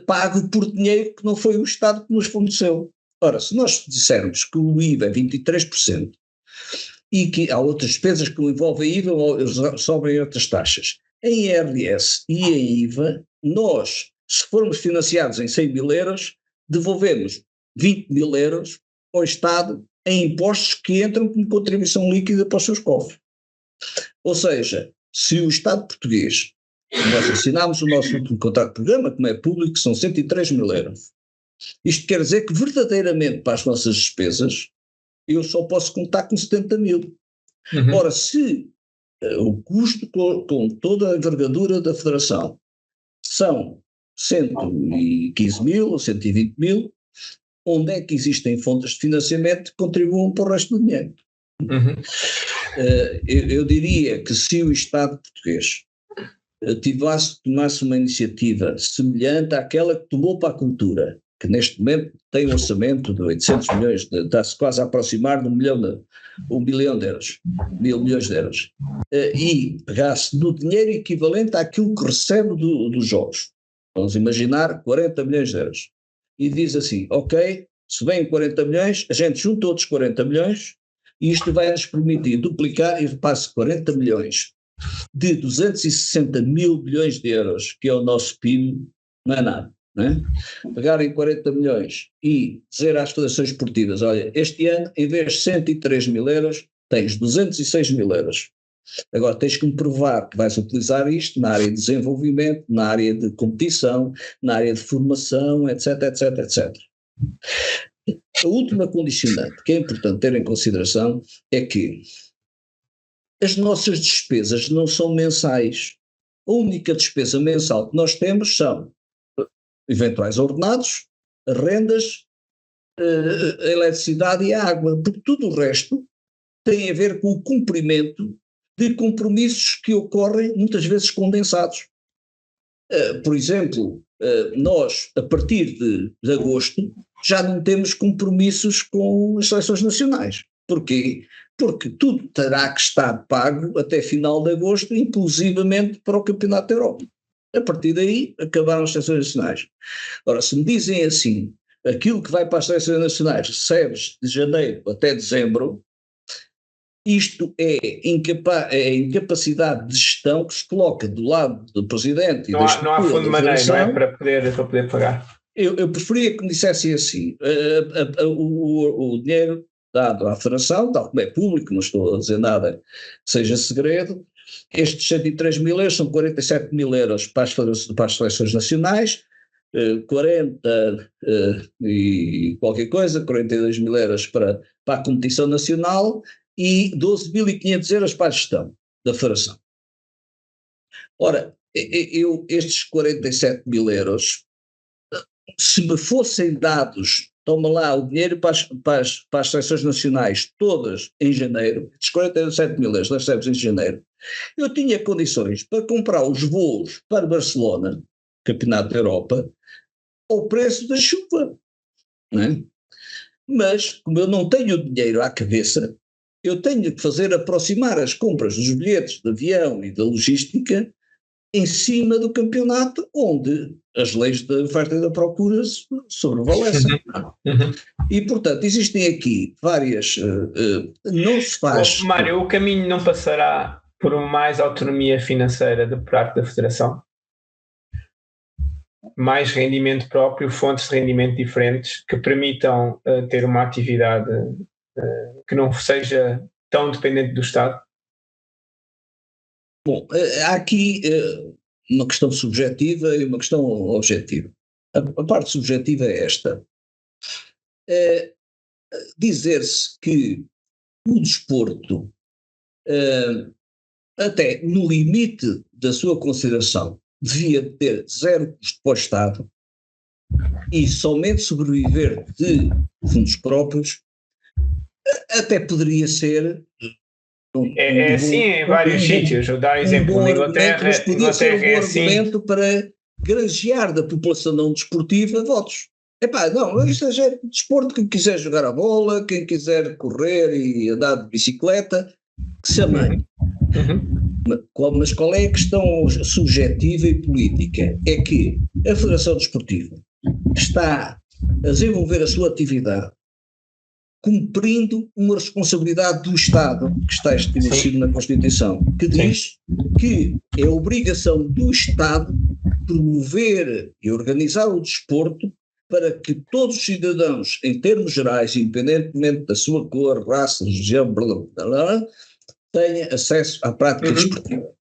pago por dinheiro que não foi o Estado que nos forneceu. Ora, se nós dissermos que o IVA é 23% e que há outras despesas que envolvem IVA ou sobem outras taxas, em IRS e em IVA, nós, se formos financiados em 100 mil euros, devolvemos 20 mil euros ao Estado em impostos que entram como contribuição líquida para os seus cofres. Ou seja, se o Estado português, nós assinámos o nosso último contrato de programa, como é público, são 103 mil euros. Isto quer dizer que verdadeiramente para as nossas despesas eu só posso contar com 70 mil. Uhum. Ora, se o custo com toda a envergadura da Federação são 115 mil ou 120 mil, onde é que existem fontes de financiamento que contribuam para o resto do dinheiro? Uhum. Eu diria que se o Estado português tomasse uma iniciativa semelhante àquela que tomou para a cultura, que neste momento tem um orçamento de 800 milhões, está-se quase a aproximar de 1 bilhão de euros, 1.000 milhões de euros, e pegasse do dinheiro equivalente àquilo que recebe dos jogos, vamos imaginar 40 milhões de euros, e diz assim, ok, se vêm 40 milhões, a gente junta outros 40 milhões, e isto vai nos permitir duplicar e repassa 40 milhões de 260 mil bilhões de euros, que é o nosso PIB, não é nada. Não é? Pegarem 40 milhões e dizer às federações esportivas, olha, este ano em vez de 103 mil euros tens 206 mil euros, agora tens que me provar que vais utilizar isto na área de desenvolvimento, na área de competição, na área de formação, etc, etc, etc. A última condicionante que é importante ter em consideração é que as nossas despesas não são mensais. A única despesa mensal que nós temos são eventuais ordenados, rendas, a eletricidade e a água, porque tudo o resto tem a ver com o cumprimento de compromissos que ocorrem muitas vezes condensados. Por exemplo, nós, a partir de agosto, já não temos compromissos com as seleções nacionais. Porquê? Porque tudo terá que estar pago até final de agosto, inclusivamente para o Campeonato da Europa. A partir daí, acabaram as seleções nacionais. Ora, se me dizem assim, aquilo que vai para as seleções nacionais recebes de janeiro até dezembro, isto é incapacidade de gestão que se coloca do lado do Presidente e da estrutura. Não há fundo de maneio, não é? Para poder pagar. Eu preferia que me dissessem assim, o dinheiro dado à Federação, tal como é público, não estou a dizer nada que seja segredo, estes 103 mil euros são 47 mil euros para as seleções nacionais, 40 e qualquer coisa, 42 mil euros para a competição nacional e 12.500 euros para a gestão da Federação. Ora, estes 47 mil euros, se me fossem dados, toma lá o dinheiro para as seleções nacionais todas em janeiro, estes 47 mil euros recebes em janeiro, eu tinha condições para comprar os voos para Barcelona, Campeonato da Europa, ao preço da chuva, não é? Mas, como eu não tenho dinheiro à cabeça, eu tenho que fazer aproximar as compras dos bilhetes de avião e da logística em cima do campeonato, onde as leis da oferta e da procura sobrevalecem. E, portanto, existem aqui várias... não se faz... Mário, o caminho não passará por mais autonomia financeira de parte da Federação? Mais rendimento próprio, fontes de rendimento diferentes que permitam ter uma atividade que não seja tão dependente do Estado? Bom, há aqui uma questão subjetiva e uma questão objetiva. A parte subjetiva é esta. Dizer-se que o desporto, até no limite da sua consideração, devia ter zero custo para o Estado e somente sobreviver de fundos próprios, até poderia ser É assim em vários sítios. Vou dar exemplo bom na argumento, mas Inglaterra. podia ser um bom É assim. argumento para granjear da população não desportiva votos. Não, isto é desporto, quem quiser jogar a bola, quem quiser correr e andar de bicicleta, que se amanhe. Mas qual é a questão subjetiva e política? É que a Federação Desportiva está a desenvolver a sua atividade cumprindo uma responsabilidade do Estado que está estabelecido na Constituição, que diz que é obrigação do Estado promover e organizar o desporto para que todos os cidadãos, em termos gerais, independentemente da sua cor, raça, religião, tenham acesso à prática desportiva.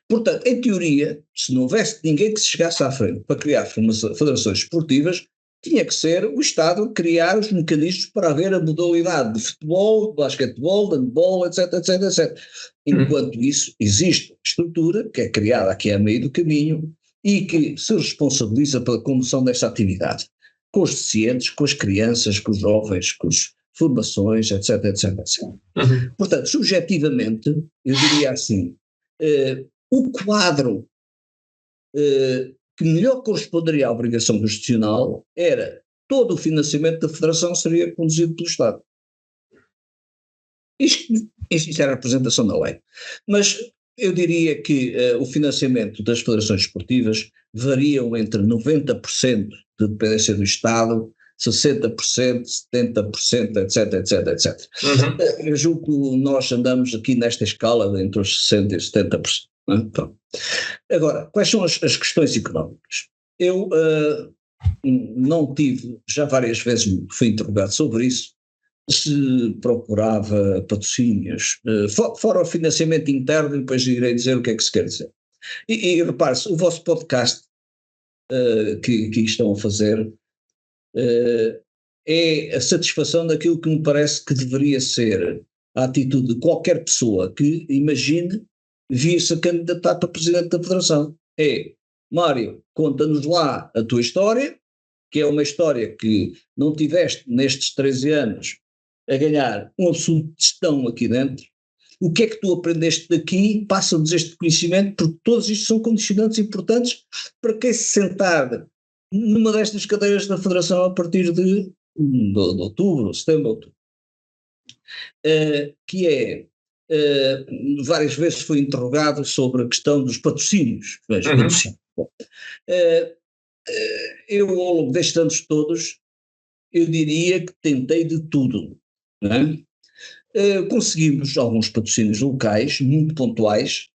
Portanto, em teoria, se não houvesse ninguém que se chegasse à frente para criar federações esportivas, tinha que ser o Estado a criar os mecanismos para haver a modalidade de futebol, de basquetebol, de handball, etc, etc, etc. Enquanto isso, existe uma estrutura que é criada aqui a meio do caminho e que se responsabiliza pela condução desta atividade, com os deficientes, com as crianças, com os jovens, com as formações, etc, etc, etc. Portanto, subjetivamente, eu diria assim, o quadro que melhor corresponderia à obrigação constitucional era todo o financiamento da Federação seria conduzido pelo Estado. Isto era a representação da lei. Mas eu diria que o financiamento das federações esportivas variam entre 90% de dependência do Estado, 60%, 70%, etc, etc, etc. Eu julgo que nós andamos aqui nesta escala entre os 60% e 70%. Então, agora, quais são as questões económicas? Eu não tive, já várias vezes fui interrogado sobre isso, se procurava patrocínios, fora o financiamento interno, e depois irei dizer o que é que se quer dizer. E repare-se, o vosso podcast que estão a fazer é a satisfação daquilo que me parece que deveria ser a atitude de qualquer pessoa que imagine vir-se a candidatar para presidente da Federação. Mário, conta-nos lá a tua história, que é uma história que não tiveste nestes 13 anos a ganhar um absoluto testão aqui dentro. O que é que tu aprendeste daqui? Passa-nos este conhecimento, porque todos isto são condicionantes importantes para quem se sentar numa destas cadeiras da Federação a partir de outubro, setembro, outubro. Que é, várias vezes foi interrogado sobre a questão dos patrocínios. Eu, ao longo destes anos todos, eu diria que tentei de tudo. Não é? Conseguimos alguns patrocínios locais, muito pontuais,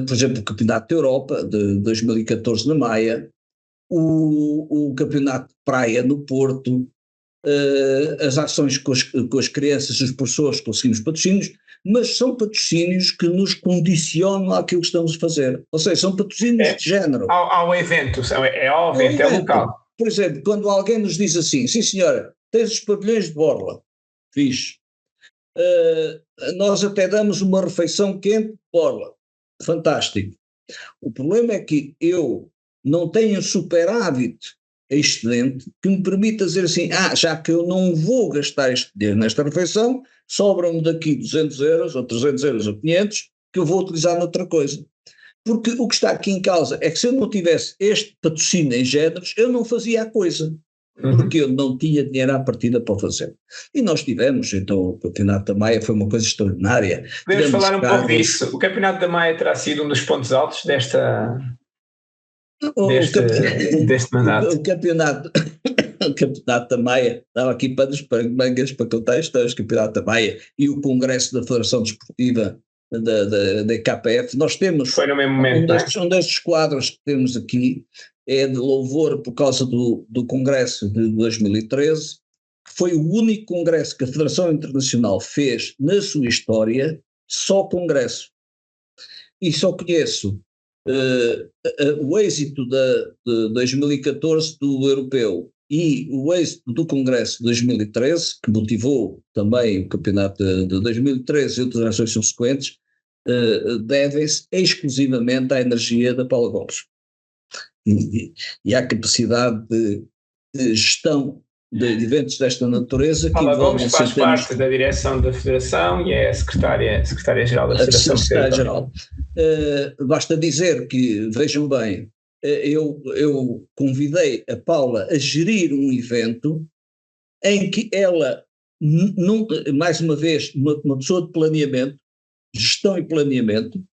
por exemplo, o Campeonato da Europa de 2014 na Maia, o Campeonato de Praia no Porto, as ações com as crianças, os professores, conseguimos patrocínios, mas são patrocínios que nos condicionam àquilo que estamos a fazer. Ou seja, são patrocínios de género. Ao evento, ao evento, é local. Por exemplo, quando alguém nos diz assim, sim senhora, tens os pavilhões de borla, fixe. Nós até damos uma refeição quente de borla, fantástico. O problema é que eu não tenho superávit excedente que me permita dizer assim, já que eu não vou gastar este dinheiro nesta refeição, sobram-me daqui 200 euros ou 300 euros ou 500 que eu vou utilizar noutra coisa. Porque o que está aqui em causa é que se eu não tivesse este patrocínio em géneros, eu não fazia a coisa. Porque eu não tinha dinheiro à partida para fazer. E nós tivemos, então o Campeonato da Maia foi uma coisa extraordinária. Podemos falar um pouco disso. O Campeonato da Maia terá sido um dos pontos altos deste mandato. O Campeonato da Maia, estava aqui para mangas para contar histórias, o Campeonato da Maia e o Congresso da Federação Desportiva da EKPF, nós temos foi no mesmo momento, um destes quadros que temos aqui é de louvor por causa do Congresso de 2013, que foi o único congresso que a Federação Internacional fez na sua história, só congresso. e só conheço o êxito de 2014 do europeu e o êxito do Congresso de 2013, que motivou também o campeonato de 2013 e outras ações subsequentes, devem-se exclusivamente à energia da Paula Gomes e à capacidade de gestão de eventos desta natureza. Paula Gomes faz parte da direção da Federação e é secretária-geral da Federação. Secretária-geral. Basta dizer que, vejam bem, eu convidei a Paula a gerir um evento em que ela, mais uma vez, uma pessoa de planeamento, gestão e planeamento,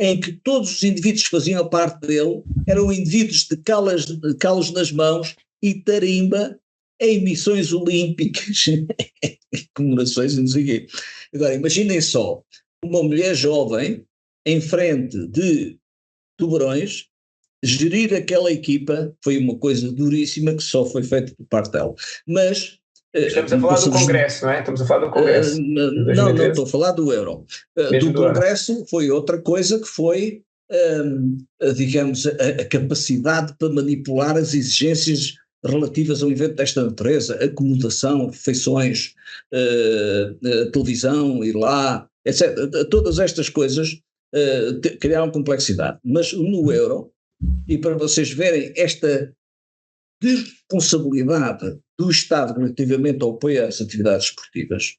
em que todos os indivíduos que faziam parte dele eram indivíduos de calos nas mãos e tarimba em missões olímpicas, comemorações e não sei o quê. Agora, imaginem só, uma mulher jovem em frente de tubarões, gerir aquela equipa foi uma coisa duríssima que só foi feita por parte dela. Mas estamos a falar do Congresso, não é? Estamos a falar do Congresso. Não, estou a falar do Euro. Do Congresso foi outra coisa que foi, digamos, a capacidade para manipular as exigências relativas ao evento desta natureza, acomodação, refeições, televisão, ir lá, etc. Todas estas coisas criaram complexidade. Mas no Euro, e para vocês verem esta responsabilidade do Estado relativamente ao apoio às atividades esportivas,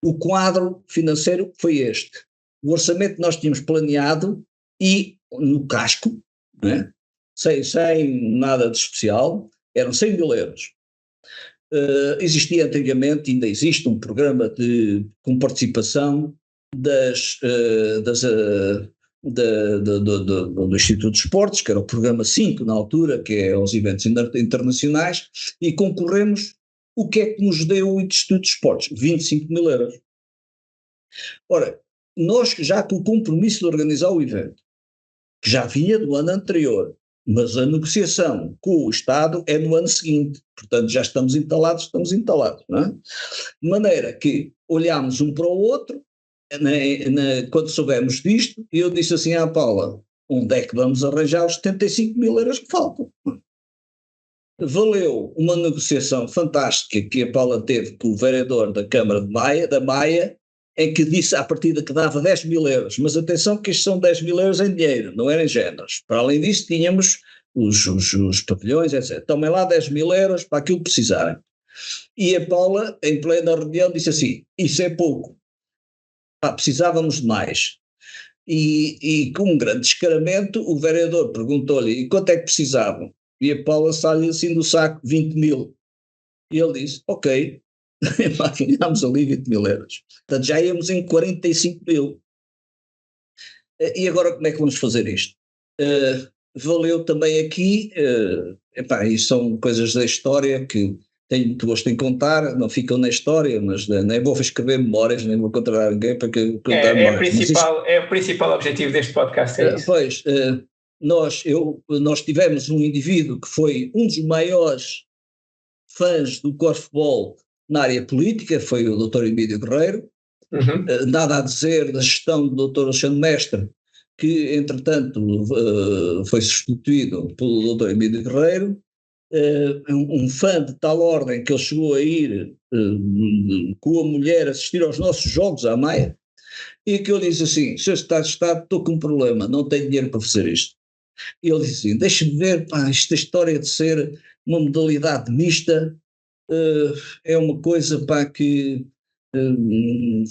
o quadro financeiro foi este. O orçamento que nós tínhamos planeado e no casco, né, sem nada de especial, eram 100 mil euros. Existia antigamente, ainda existe um programa com participação do Instituto de Esportes, que era o programa 5 na altura, que é aos eventos internacionais, e concorremos. O que é que nos deu o Instituto de Esportes? 25 mil euros. Ora, nós já com o compromisso de organizar o evento, que já vinha do ano anterior, mas a negociação com o Estado é no ano seguinte, portanto já estamos entalados, não é? De maneira que olhámos um para o outro, quando soubemos disto, e eu disse assim à Paula, onde é que vamos arranjar os 75 mil euros que faltam? Valeu uma negociação fantástica que a Paula teve com o vereador da Câmara da Maia, em que disse à partida que dava 10 mil euros, mas atenção que isto são 10 mil euros em dinheiro, não eram em géneros. Para além disso tínhamos os pavilhões, etc. Tomem lá 10 mil euros para aquilo que precisarem. E a Paula, em plena reunião, disse assim, isso é pouco. Precisávamos de mais. E com um grande descaramento, o vereador perguntou-lhe, e quanto é que precisavam? E a Paula saiu assim do saco, 20 mil. E ele disse, ok, ganhámos ali 20 mil euros. Portanto, já íamos em 45 mil. E agora como é que vamos fazer isto? Valeu também aqui, isto são coisas da história que tenho muito gosto em contar, não ficam na história, mas nem vou escrever memórias, nem vou contar ninguém para contar memórias. É o principal objetivo deste podcast, é isso. Pois, nós tivemos um indivíduo que foi um dos maiores fãs do corfball na área política, foi o Dr. Emílio Guerreiro. Nada a dizer da gestão do Dr. Alexandre Mestre, que entretanto foi substituído pelo Dr. Emílio Guerreiro, um fã de tal ordem que ele chegou a ir com a mulher assistir aos nossos jogos à Maia, e que eu disse assim, Sr. Secretário de Estado, estou com um problema, não tenho dinheiro para fazer isto. E ele disse assim, deixa-me ver, esta história de ser uma modalidade mista é uma coisa que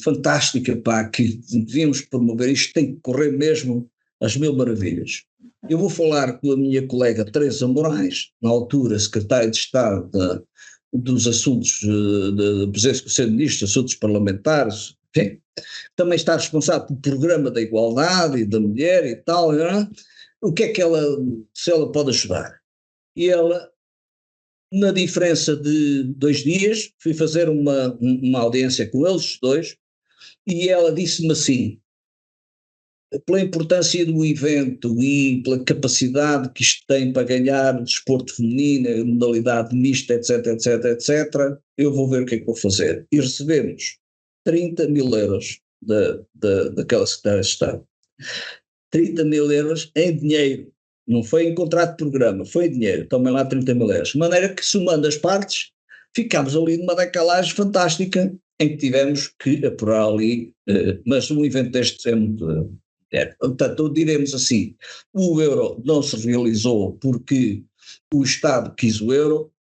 fantástica, que devíamos promover, isto tem que correr mesmo às mil maravilhas. Eu vou falar com a minha colega Teresa Moraes, na altura secretária de Estado dos assuntos da Presidência do Conselho de Ministros, assuntos parlamentares, enfim, também está responsável pelo programa da igualdade e da mulher e tal, o que é que se ela pode ajudar? E ela, na diferença de 2 dias, fui fazer uma audiência com eles, os dois, e ela disse-me assim, pela importância do evento e pela capacidade que isto tem para ganhar desporto feminino, modalidade mista, etc, eu vou ver o que é que vou fazer. E recebemos 30 mil euros daquela Secretária de Estado. 30 mil euros em dinheiro. Não foi em contrato de programa, foi em dinheiro. Tomem lá 30 mil euros. De maneira que, somando as partes, ficámos ali numa decalagem fantástica em que tivemos que apurar ali, mas um evento destes é muito. Portanto, diremos assim, o euro não se realizou porque o Estado quis o euro,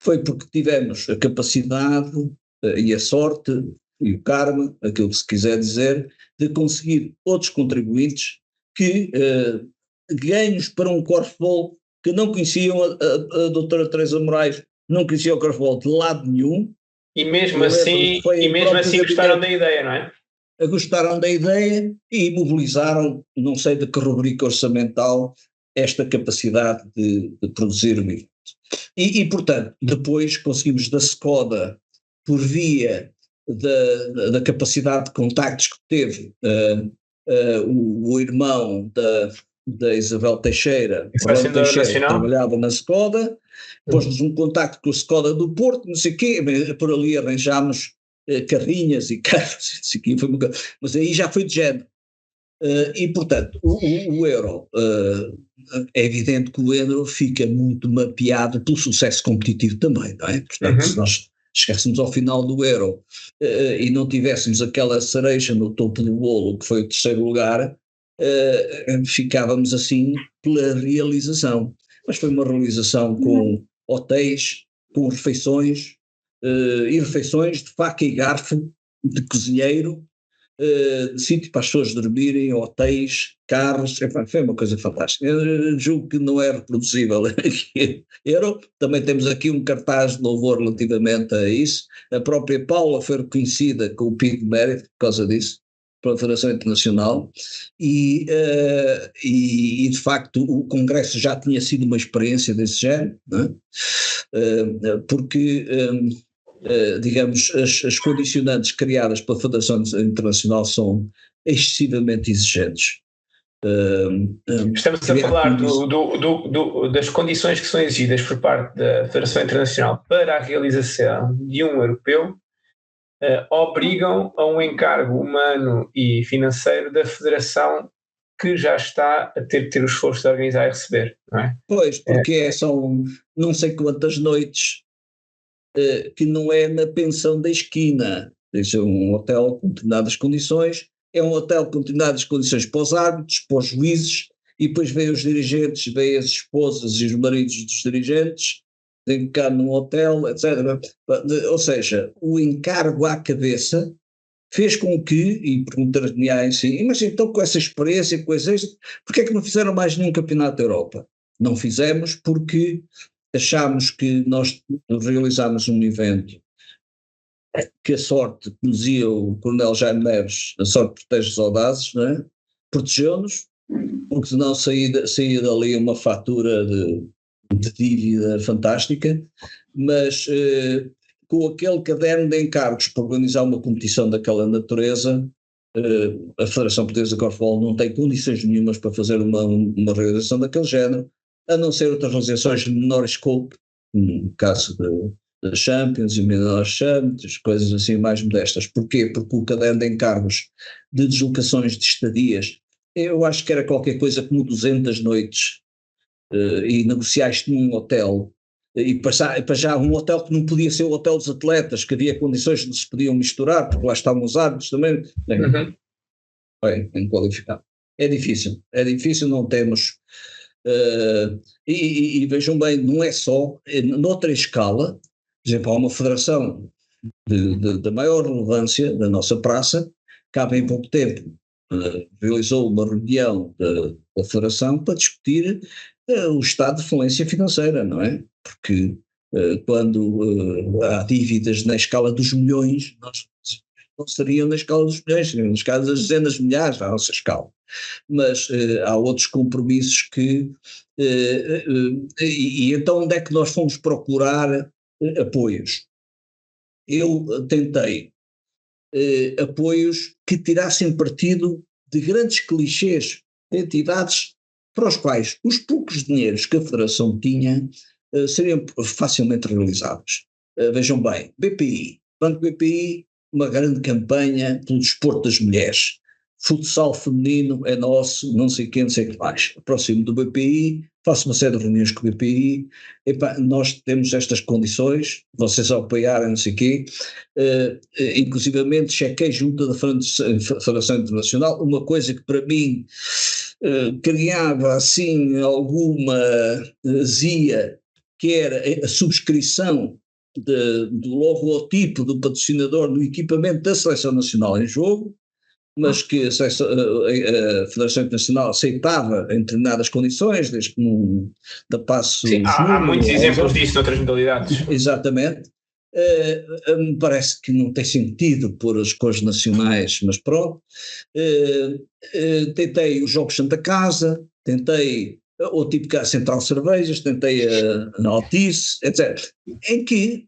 foi porque tivemos a capacidade e a sorte e o karma, aquilo que se quiser dizer, de conseguir outros contribuintes que ganhos para um corfball que não conheciam a doutora Teresa Moraes, não conhecia o corfball de lado nenhum. E mesmo assim gostaram da ideia, não é? Gostaram da ideia e mobilizaram, não sei de que rubrica orçamental, esta capacidade de produzir o evento. E, portanto, depois conseguimos da Skoda, por via da capacidade de contactos que teve o irmão da Isabel Teixeira, que trabalhava na Skoda, pôs-nos um contacto com a Skoda do Porto, não sei o quê, por ali arranjámos carrinhas e carros, mas aí já foi de género. E, portanto, o euro, é evidente que o euro fica muito mapeado pelo sucesso competitivo também, não é? Portanto, se nós chegássemos ao final do euro e não tivéssemos aquela cereja no topo do bolo, que foi o terceiro lugar, ficávamos assim pela realização. Mas foi uma realização com hotéis, com refeições, e refeições de faca e garfo, de cozinheiro, de sítio para as pessoas dormirem, hotéis, carros, foi uma coisa fantástica. Eu julgo que não é reproduzível aqui. Também temos aqui um cartaz de louvor relativamente a isso. A própria Paula foi reconhecida com o Pico de Mérito por causa disso, pela Federação Internacional, e de facto o Congresso já tinha sido uma experiência desse género, não é? Porque digamos, as condicionantes criadas pela Federação Internacional são excessivamente exigentes. Estamos a falar das condições que são exigidas por parte da Federação Internacional para a realização de um europeu, obrigam a um encargo humano e financeiro da Federação que já está a ter o esforço de organizar e receber, não é? Pois, porque são não sei quantas noites que não é na pensão da esquina, é um hotel com determinadas condições, é um hotel com determinadas condições para os árbitros, para os juízes, e depois vêm os dirigentes, vêm as esposas e os maridos dos dirigentes, têm que ficar num hotel, etc. Ou seja, o encargo à cabeça fez com que, e perguntar-me assim, mas então com essa experiência, com esse, porque é que não fizeram mais nenhum campeonato da Europa? Não fizemos porque achámos que nós realizámos um evento que a sorte, como dizia o Coronel Jaime Neves, a sorte protege os audazes, não é? Protegeu-nos, porque senão saía dali uma fatura de dívida fantástica, mas com aquele caderno de encargos para organizar uma competição daquela natureza, a Federação Portuguesa de Corfball não tem condições nenhumas para fazer uma realização daquele género, a não ser outras realizações de menor scope, no caso da Champions e menor Champions, coisas assim mais modestas. Porquê? Porque o caderno de encargos de deslocações de estadias, eu acho que era qualquer coisa como 200 noites, e negociaste num hotel, e para já um hotel que não podia ser o hotel dos atletas, que havia condições que não se podiam misturar, porque lá estavam os árbitros também, bem qualificado. É difícil, não temos. E vejam bem, não é só, noutra escala, por exemplo, há uma federação da maior relevância da nossa praça, que há bem pouco tempo realizou uma reunião da federação para discutir o estado de falência financeira, não é? Porque quando há dívidas na escala dos milhões, nós não seriam na escala dos milhões, seriam na escala das dezenas de milhares, à nossa escala. Mas há outros compromissos que… e então onde é que nós fomos procurar apoios? Eu tentei apoios que tirassem partido de grandes clichês de entidades para os quais os poucos dinheiros que a Federação tinha seriam facilmente realizáveis. Vejam bem, BPI, Banco BPI, uma grande campanha pelo desporto das mulheres. futsal feminino é nosso, não sei quem, não sei o que mais. Aproximo do BPI, faço uma série de reuniões com o BPI, nós temos estas condições, vocês ao apoiarem, não sei o quê, inclusivamente chequei junto da Federação Internacional, uma coisa que para mim criava assim alguma azia, que era a subscrição do logotipo do patrocinador no equipamento da Seleção Nacional em jogo, mas que a Federação Internacional aceitava em determinadas condições, desde que não da passo. Sim, há muitos exemplos disso noutras modalidades. Exatamente. Me parece que não tem sentido pôr as cores nacionais, mas pronto. Tentei os Jogos Santa Casa, tentei o tipo a Central Cervejas, tentei a Altice, etc. Em que,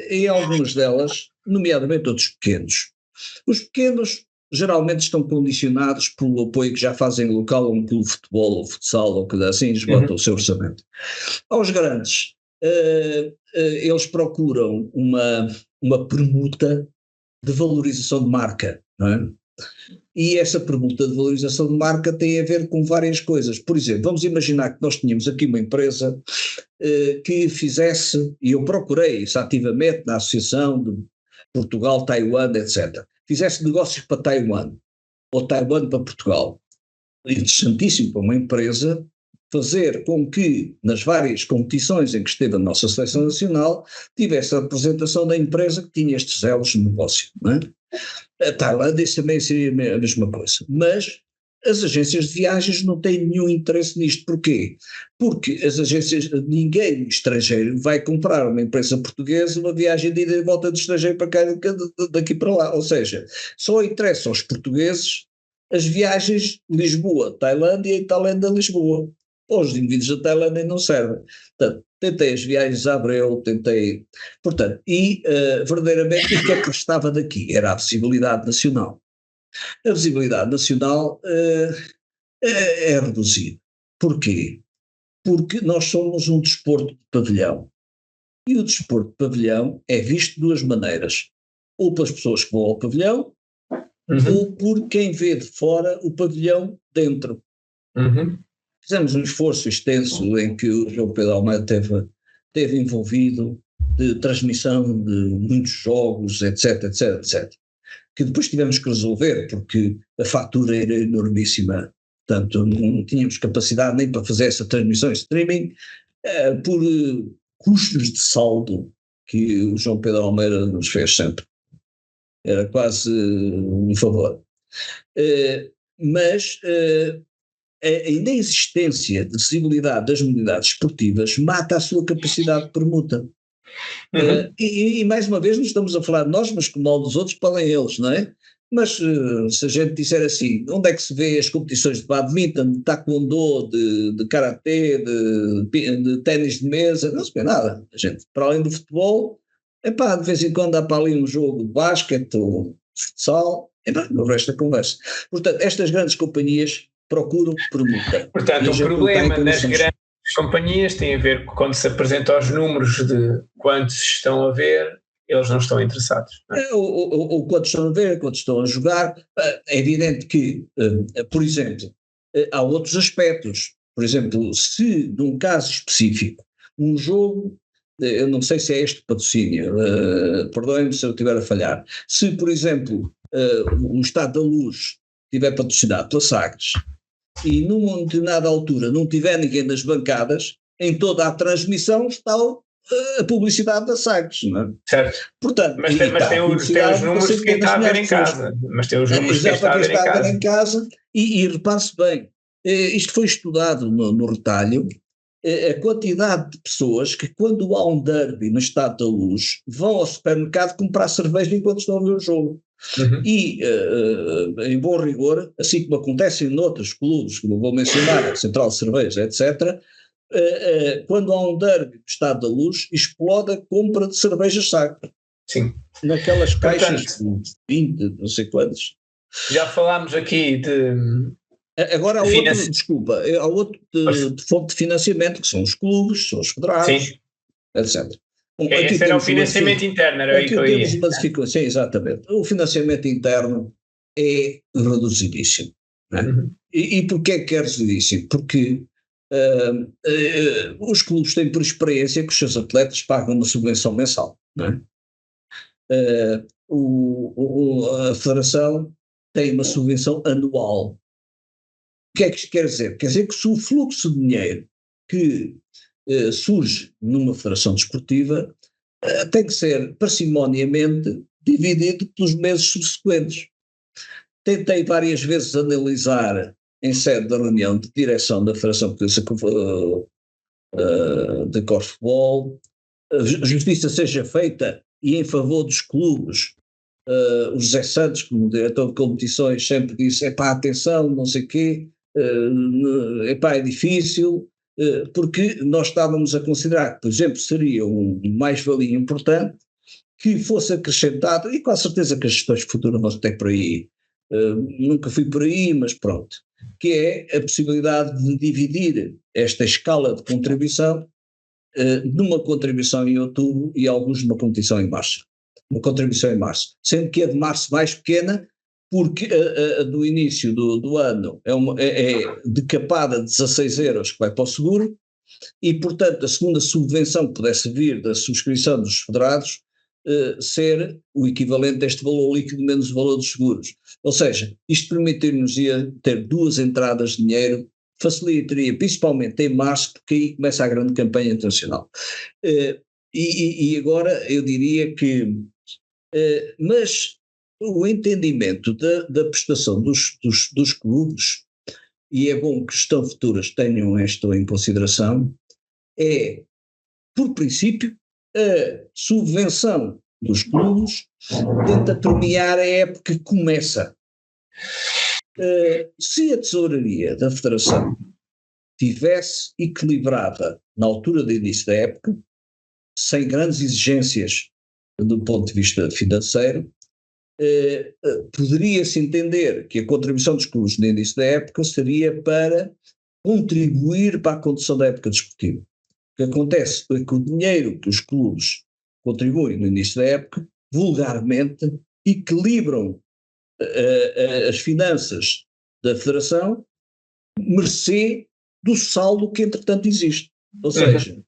em algumas delas, nomeadamente outros pequenos, os pequenos geralmente estão condicionados pelo apoio que já fazem local a um clube de futebol ou futsal ou coisa assim, esgotam o seu orçamento. Aos grandes, eles procuram uma permuta de valorização de marca, não é? E essa permuta de valorização de marca tem a ver com várias coisas. Por exemplo, vamos imaginar que nós tínhamos aqui uma empresa que fizesse, e eu procurei isso ativamente na Associação de Portugal, Taiwan, etc., fizesse negócios para Taiwan, ou Taiwan para Portugal. Interessantíssimo para uma empresa fazer com que, nas várias competições em que esteve a nossa Seleção Nacional, tivesse a representação da empresa que tinha estes elos de negócio, não é? A Tailândia também seria a mesma coisa, mas as agências de viagens não têm nenhum interesse nisto. Porquê? Porque as agências, ninguém estrangeiro vai comprar uma empresa portuguesa uma viagem de ida e volta do estrangeiro para cá, daqui para lá, ou seja, só interessa aos portugueses as viagens Lisboa-Tailândia e Tailândia-Lisboa. Os indivíduos da Tailândia não servem. Portanto, tentei as viagens a Abreu, portanto, verdadeiramente o que é que restava daqui? Era a visibilidade nacional. A visibilidade nacional é reduzida. Porquê? Porque nós somos um desporto de pavilhão. E o desporto de pavilhão é visto de duas maneiras. Ou pelas pessoas que vão ao pavilhão, ou por quem vê de fora o pavilhão dentro. Fizemos um esforço extenso em que o João Pedro Almeida teve envolvido de transmissão de muitos jogos, etc, etc, etc. Que depois tivemos que resolver porque a fatura era enormíssima, portanto não tínhamos capacidade nem para fazer essa transmissão em streaming, por custos de saldo que o João Pedro Almeida nos fez sempre. Era quase um favor. Mas a inexistência de visibilidade das modalidades esportivas mata a sua capacidade de permuta. E mais uma vez não estamos a falar de nós, mas como mal dos outros podem eles, não é? Mas se a gente disser assim, onde é que se vê as competições de badminton, de taekwondo, de karatê, de ténis de mesa, não se vê nada. A gente, para além do futebol, de vez em quando há para ali um jogo de basquete ou futsal, o resto da conversa. Portanto, estas grandes companhias procuram permuta. Portanto, o problema nas grandes companhias tem a ver com quando se apresentam os números de quantos estão a ver, eles não estão interessados. Não é? Ou quantos estão a ver, quantos estão a jogar. É evidente que, por exemplo, há outros aspectos. Por exemplo, se num caso específico, um jogo, eu não sei se é este patrocínio, perdoem-me se eu estiver a falhar, se, por exemplo, o Estado da Luz estiver patrocinado pela Sagres, e numa determinada altura não tiver ninguém nas bancadas, em toda a transmissão está a publicidade da Sagres, não é? Certo. Portanto, mas tem os números de quem está a ver em casa. Mas tem os números de quem está a ver em casa. E repare-se bem, isto foi estudado no retalho, a quantidade de pessoas que quando há um derby no Estado da Luz vão ao supermercado comprar cerveja enquanto estão a ver o jogo. E, em bom rigor, assim como acontece em outros clubes, como vou mencionar, a Central de Cerveja, etc., quando há um derby do Estado da Luz, explode a compra de cervejas Sagres. Sim. Naquelas caixas de 20, não sei quantas. Já falámos aqui de... Agora há outro de fonte de financiamento, que são os clubes, são os federados, sim, etc. Esse era o financiamento interno, era aí que eu ia. Sim, exatamente. O financiamento interno é reduzidíssimo. Não é? E porquê é que é reduzidíssimo? Porque os clubes têm por experiência que os seus atletas pagam uma subvenção mensal. Não é? A Federação tem uma subvenção anual. O que é que isto quer dizer? Quer dizer que se o fluxo de dinheiro que surge numa federação desportiva tem que ser parcimoniamente dividido pelos meses subsequentes. Tentei várias vezes analisar em sede da reunião de direção da Federação Portuguesa de Corfball, a justiça seja feita e em favor dos clubes. O José Santos, como diretor de competições, sempre disse, atenção, não sei o quê, é difícil, porque nós estávamos a considerar que, por exemplo, seria um mais-valia importante que fosse acrescentado, e com a certeza que as gestões futuras vão ter por aí, nunca fui por aí, mas pronto, que é a possibilidade de dividir esta escala de contribuição numa contribuição em outubro e alguns numa contribuição em março. Uma contribuição em março, sendo que a de março mais pequena, porque a do início do ano é decapada de 16 euros que vai para o seguro, e portanto a segunda subvenção que pudesse vir da subscrição dos federados ser o equivalente deste valor líquido menos o valor dos seguros. Ou seja, isto permitir-nos ter duas entradas de dinheiro, facilitaria principalmente em março, porque aí começa a grande campanha internacional. E agora eu diria que mas o entendimento da prestação dos clubes, e é bom que gestões futuras tenham isto em consideração, é, por princípio, a subvenção dos clubes tenta premiar a época que começa. Se a tesouraria da Federação estivesse equilibrada na altura do início da época, sem grandes exigências do ponto de vista financeiro, poderia-se entender que a contribuição dos clubes no início da época seria para contribuir para a condução da época desportiva. O que acontece é que o dinheiro que os clubes contribuem no início da época, vulgarmente, equilibram as finanças da Federação, mercê do saldo que entretanto existe. Ou seja,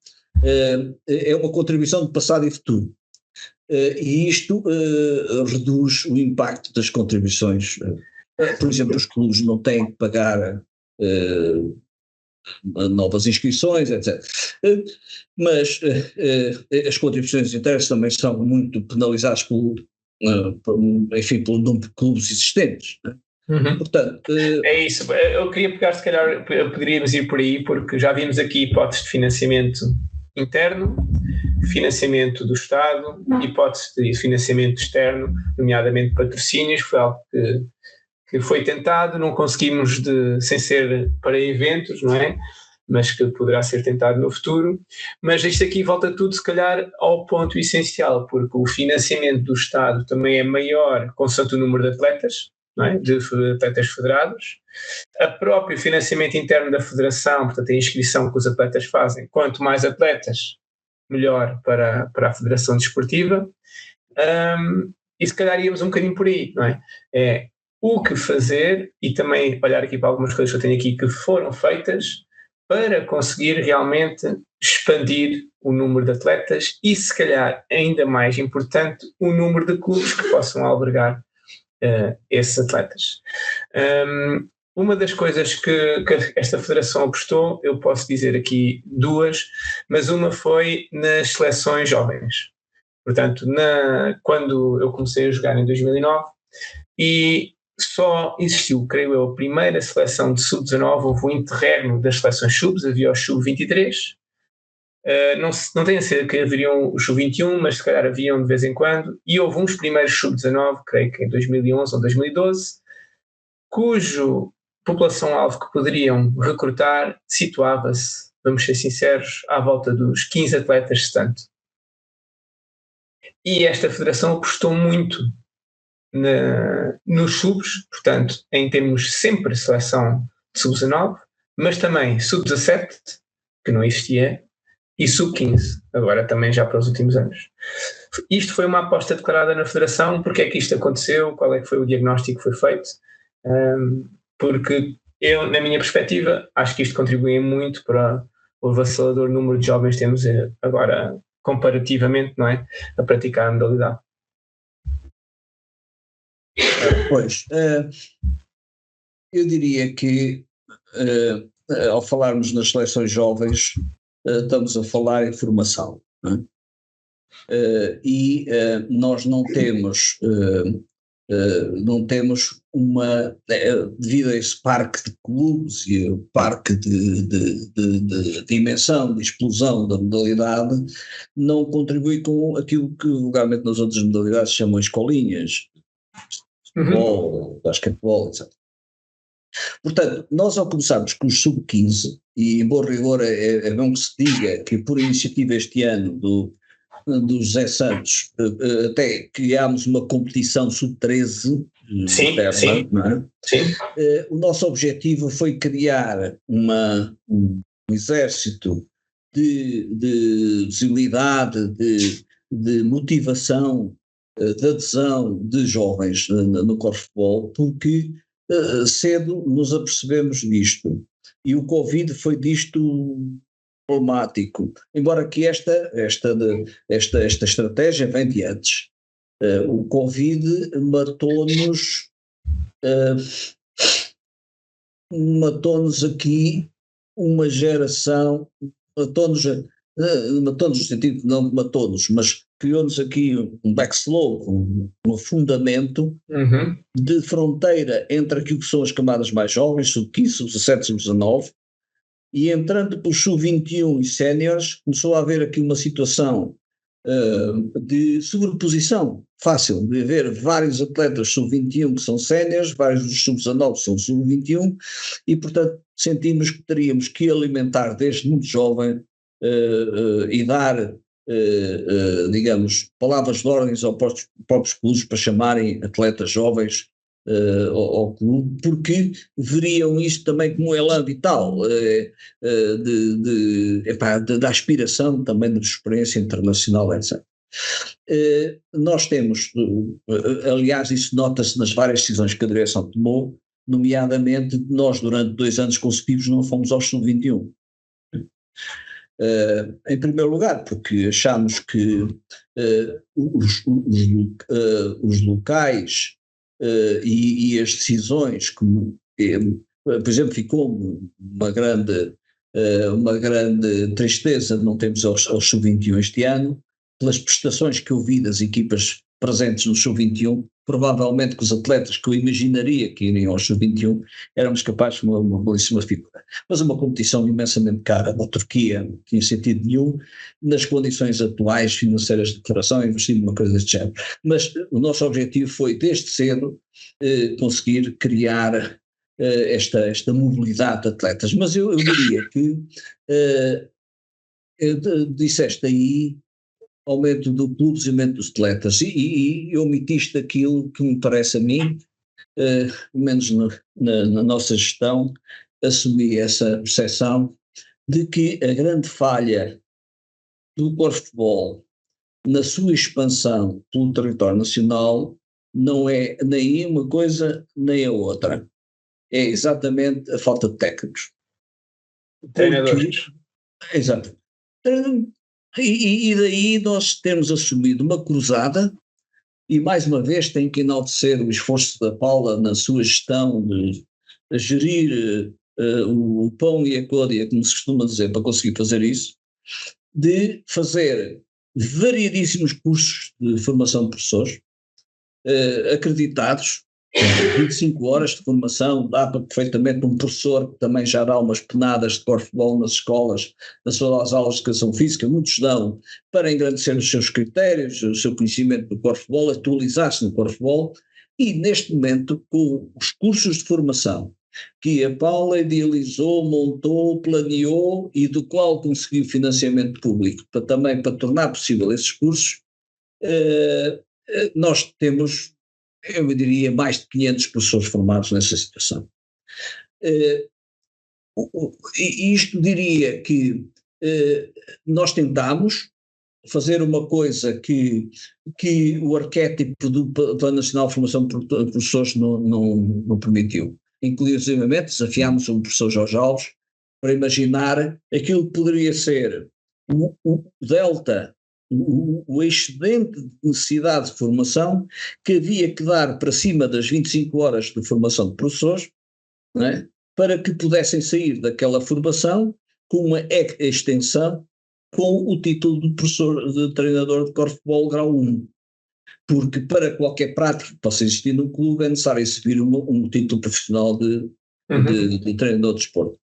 é uma contribuição de passado e futuro. E isto reduz o impacto das contribuições. Por exemplo, os clubes não têm que pagar novas inscrições, etc. Mas as contribuições internas também são muito penalizadas pelo número de clubes existentes. Portanto, é isso. Eu queria pegar, se calhar poderíamos ir por aí, porque já vimos aqui hipóteses de financiamento interno, financiamento do Estado, hipótese de financiamento externo, nomeadamente patrocínios, foi algo que foi tentado, não conseguimos sem ser para eventos, não é? Mas que poderá ser tentado no futuro. Mas isto aqui volta tudo, se calhar, ao ponto essencial, porque o financiamento do Estado também é maior consoante o número de atletas, não é? De atletas federados. A próprio financiamento interno da Federação, portanto a inscrição que os atletas fazem, quanto mais atletas, melhor para a Federação Desportiva. E se calhar íamos um bocadinho por aí, não é? É o que fazer, e também olhar aqui para algumas coisas que eu tenho aqui que foram feitas para conseguir realmente expandir o número de atletas e, se calhar, ainda mais importante, o número de clubes que possam albergar esses atletas. Uma das coisas que esta federação apostou, eu posso dizer aqui duas, mas uma foi nas seleções jovens. Portanto, quando eu comecei a jogar em 2009, e só existiu, creio eu, a primeira seleção de sub-19, houve um interregno das seleções subs, havia o sub-23, não tenho a certeza que haveriam os sub-21, mas se calhar haviam de vez em quando, e houve uns primeiros sub-19, creio que em 2011 ou 2012, cujo população-alvo que poderiam recrutar situava-se, vamos ser sinceros, à volta dos 15 atletas tanto. E esta federação apostou muito nos subs, portanto, em termos sempre de seleção de sub-19, mas também sub-17, que não existia, e sub-15, agora também já para os últimos anos. isto foi uma aposta declarada na Federação, porque é que isto aconteceu, qual é que foi o diagnóstico que foi feito, porque eu, na minha perspectiva, acho que isto contribui muito para o avassalador número de jovens que temos agora, comparativamente, não é, a praticar a modalidade. Pois, eu diria que ao falarmos nas seleções jovens, estamos a falar em formação, não é? E nós não temos uma, devido a esse parque de clubes e o parque de dimensão, de explosão da modalidade, não contribui com aquilo que vulgarmente nas outras modalidades se chamam escolinhas, futebol, basquetebol, etc. Portanto, nós ao começarmos com os sub-15, e em bom rigor é bom que se diga que por iniciativa este ano do José Santos, até criámos uma competição sub-13 interna, não é? Sim. O nosso objetivo foi criar um exército de visibilidade, de motivação, de adesão de jovens no corfball, porque cedo nos apercebemos disto, e o Covid foi disto problemático, embora que esta estratégia vem de antes. O Covid matou-nos aqui uma geração, matou-nos no sentido que não matou-nos, mas criou-nos aqui um backslope, um afundamento de fronteira entre aquilo que são as camadas mais jovens, sub-15, sub-17, sub-19, e entrando pelos sub-21 e séniores, começou a haver aqui uma situação de sobreposição fácil, de haver vários atletas sub-21 que são séniores, vários dos sub-19 são sub-21, e portanto sentimos que teríamos que alimentar desde muito jovem e dar, digamos, palavras de ordens aos próprios clubes para chamarem atletas jovens ao clube, porque veriam isto também como um elan vital da aspiração também de experiência internacional, etc. Nós temos, aliás, isso nota-se nas várias decisões que a direção tomou, nomeadamente nós durante 2 anos consecutivos não fomos aos sub-21. Em primeiro lugar, porque achamos que os locais e as decisões, como, por exemplo, ficou uma grande tristeza de não termos aos sub-21 este ano, pelas prestações que eu vi das equipas presentes no sub-21, provavelmente que os atletas que eu imaginaria que iriam ao sub-21 éramos capazes de uma belíssima figura. Mas uma competição imensamente cara da Turquia, não tinha sentido nenhum, nas condições atuais financeiras de federação, investir numa coisa deste género. Mas o nosso objetivo foi, desde cedo, conseguir criar esta mobilidade de atletas. Mas eu diria que disseste aí aumento do clubes e aumento dos atletas, e omitiste aquilo que me parece a mim, pelo menos na nossa gestão, assumi essa percepção de que a grande falha do corfball na sua expansão pelo território nacional não é nem uma coisa nem a outra, é exatamente a falta de técnicos. Treinadores. Exato. E daí nós temos assumido uma cruzada, e mais uma vez tenho que enaltecer o esforço da Paula na sua gestão de gerir o pão e a côdea, como se costuma dizer, para conseguir fazer isso, de fazer variedíssimos cursos de formação de professores, acreditados, 25 horas de formação, dá para perfeitamente um professor que também já dá umas penadas de corfball nas escolas, nas suas aulas de educação física, muitos dão, para engrandecer os seus critérios, o seu conhecimento do corfball, atualizar-se no corfball, e neste momento, com os cursos de formação que a Paula idealizou, montou, planeou e do qual conseguiu financiamento público para tornar possível esses cursos, nós temos, eu diria, mais de 500 professores formados nessa situação. E isto diria que nós tentamos, fazer uma coisa que o arquétipo do Plano Nacional de Formação de Professores não permitiu. Inclusivamente desafiámos o professor Jorge Alves para imaginar aquilo que poderia ser o delta, o excedente de necessidade de formação que havia que dar para cima das 25 horas de formação de professores, não é? Para que pudessem sair daquela formação com uma extensão com o título de professor, de treinador de corfball grau 1. Porque para qualquer prática que possa existir no clube é necessário exibir um título profissional de treinador de desporto.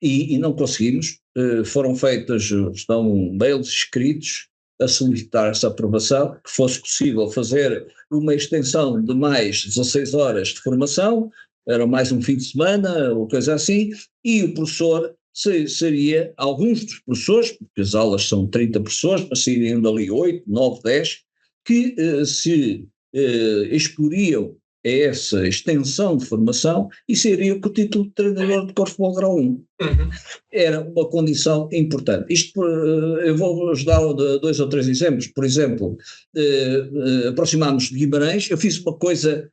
E não conseguimos, foram feitas, estão mails escritos a solicitar essa aprovação, que fosse possível fazer uma extensão de mais 16 horas de formação, era mais um fim de semana ou coisa assim, e o professor seria, alguns dos professores, porque as aulas são 30 professores, mas seriam dali 8, 9, 10, que se exporiam a essa extensão de formação e seriam com o título de treinador de corfball grau 1. Uhum. Era uma condição importante. Isto, eu vou-vos dar 2 ou 3 exemplos. Por exemplo, aproximámos de Guimarães, eu fiz uma coisa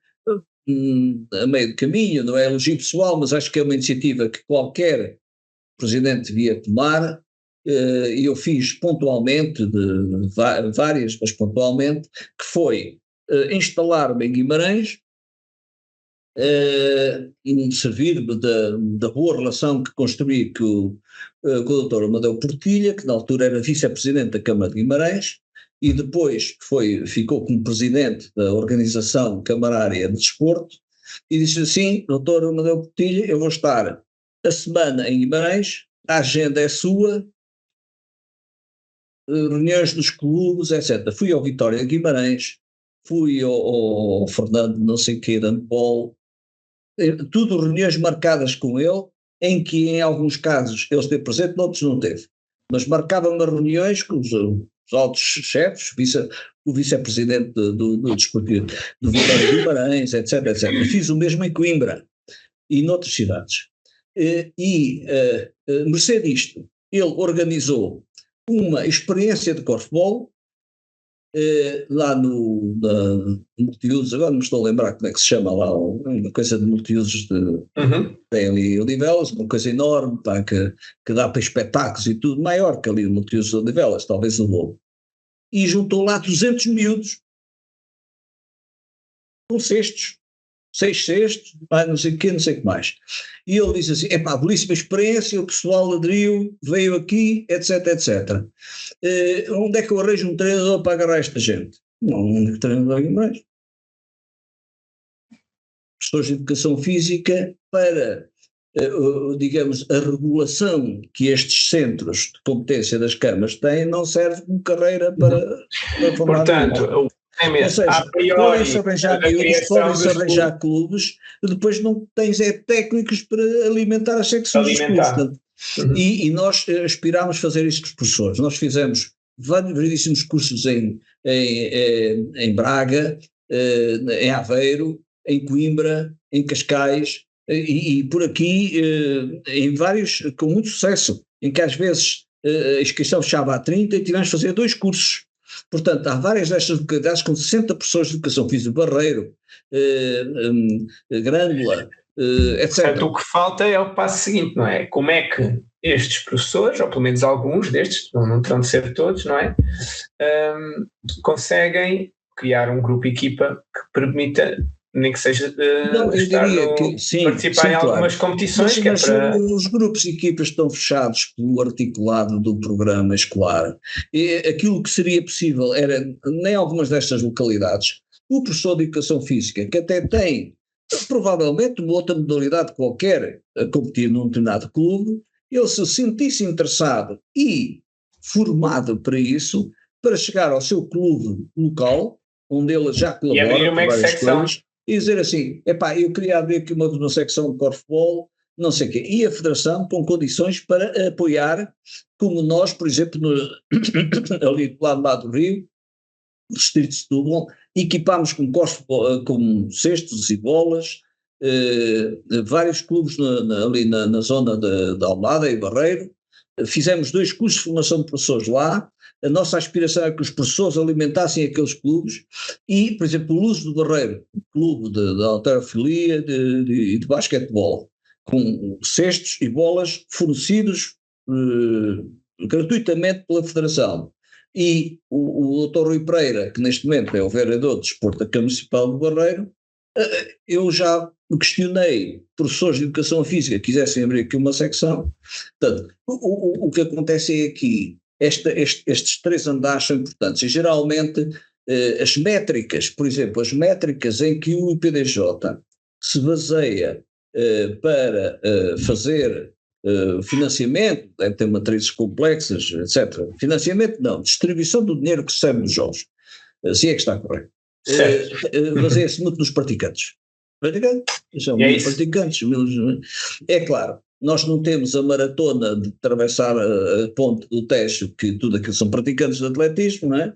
a meio de caminho, não é elogio pessoal, mas acho que é uma iniciativa que qualquer presidente devia tomar, e eu fiz pontualmente, várias, mas pontualmente, que foi instalar-me em Guimarães, servir-me da boa relação que construí com o Dr. Amadeu Portilha, que na altura era vice-presidente da Câmara de Guimarães, e depois ficou como presidente da organização camarária de desporto, e disse assim: Dr. Amadeu Portilha, eu vou estar a semana em Guimarães, a agenda é sua, reuniões nos clubes, etc. Fui ao Vitória de Guimarães, fui ao Fernando não sei o que, de handball, tudo reuniões marcadas com ele, em que em alguns casos ele esteve presente, noutros não teve, mas marcava-me reuniões com os altos chefes, o vice-presidente do Desportivo do Vitória de Guimarães, etc, etc. Fiz o mesmo em Coimbra e noutras cidades. Mercê disto, ele organizou uma experiência de corfball lá no multiusos, agora não me estou a lembrar como é que se chama lá, uma coisa de multiusos tem ali Odivelas, uma coisa enorme, pá, que dá para espetáculos e tudo, maior que ali o multiusos de Odivelas, talvez o Lobo. E juntou lá 200 miúdos com cestos, 6 cestos, não sei o quê, não sei o que mais. E ele disse assim: belíssima experiência, o pessoal aderiu, veio aqui, etc, etc. Onde é que eu arranjo um treinador para agarrar esta gente? Não, um único treinador em Guimarães. Professores de educação física para, digamos, a regulação que estes centros de competência das câmaras têm não serve como carreira para formar. Portanto, ou seja, podem-se arranjar miúdos, podem-se arranjar clubes, depois não tens técnicos para alimentar as secções dos clubes. Portanto, e nós aspirámos a fazer isso com os professores. Nós fizemos variedíssimos cursos em Braga, em Aveiro, em Coimbra, em Cascais, e por aqui, em vários, com muito sucesso, em que às vezes a inscrição fechava a 30 e tivemos de fazer 2 cursos. Portanto, há várias destas localidades com 60 professores de educação física, Barreiro, Grândola, etc. Portanto, o que falta é o passo seguinte, não é? Como é que estes professores, ou pelo menos alguns destes, não terão de ser todos, não é? Conseguem criar um grupo-equipa que permita, nem que seja participar em algumas competições. Mas os grupos e equipas estão fechados pelo articulado do programa escolar. E aquilo que seria possível era, nem algumas destas localidades, o professor de educação física, que até tem provavelmente uma outra modalidade qualquer a competir num determinado clube, ele se sentisse interessado e formado para isso, para chegar ao seu clube local, onde ele já colabora com várias coisas, e dizer assim: eu queria abrir aqui uma secção de corfball, não sei o quê, e a Federação com condições para apoiar, como nós, por exemplo, ali do lado do Rio, no distrito de Setúbal, equipámos com cestos e bolas, vários clubes ali na zona de Almada e Barreiro, fizemos 2 cursos de formação de professores lá. A nossa aspiração é que os professores alimentassem aqueles clubes e, por exemplo, o Luz do Barreiro, clube de halterofilia e de basquetebol, com cestos e bolas fornecidos gratuitamente pela Federação. E o Dr. Rui Pereira, que neste momento é o vereador de desporto da Câmara Municipal do Barreiro, eu já questionei professores de educação física que quisessem abrir aqui uma secção. Portanto, o que acontece é que estes 3 andares são importantes e geralmente as métricas, por exemplo, as métricas em que o IPDJ se baseia para fazer financiamento, deve ter matrizes complexas, etc. Financiamento não, distribuição do dinheiro que recebe dos jogos, se é que está correto. Baseia-se muito nos praticantes. São mil praticantes. É claro, nós não temos a maratona de atravessar a ponte do Tejo, que tudo aquilo são praticantes de atletismo, não é?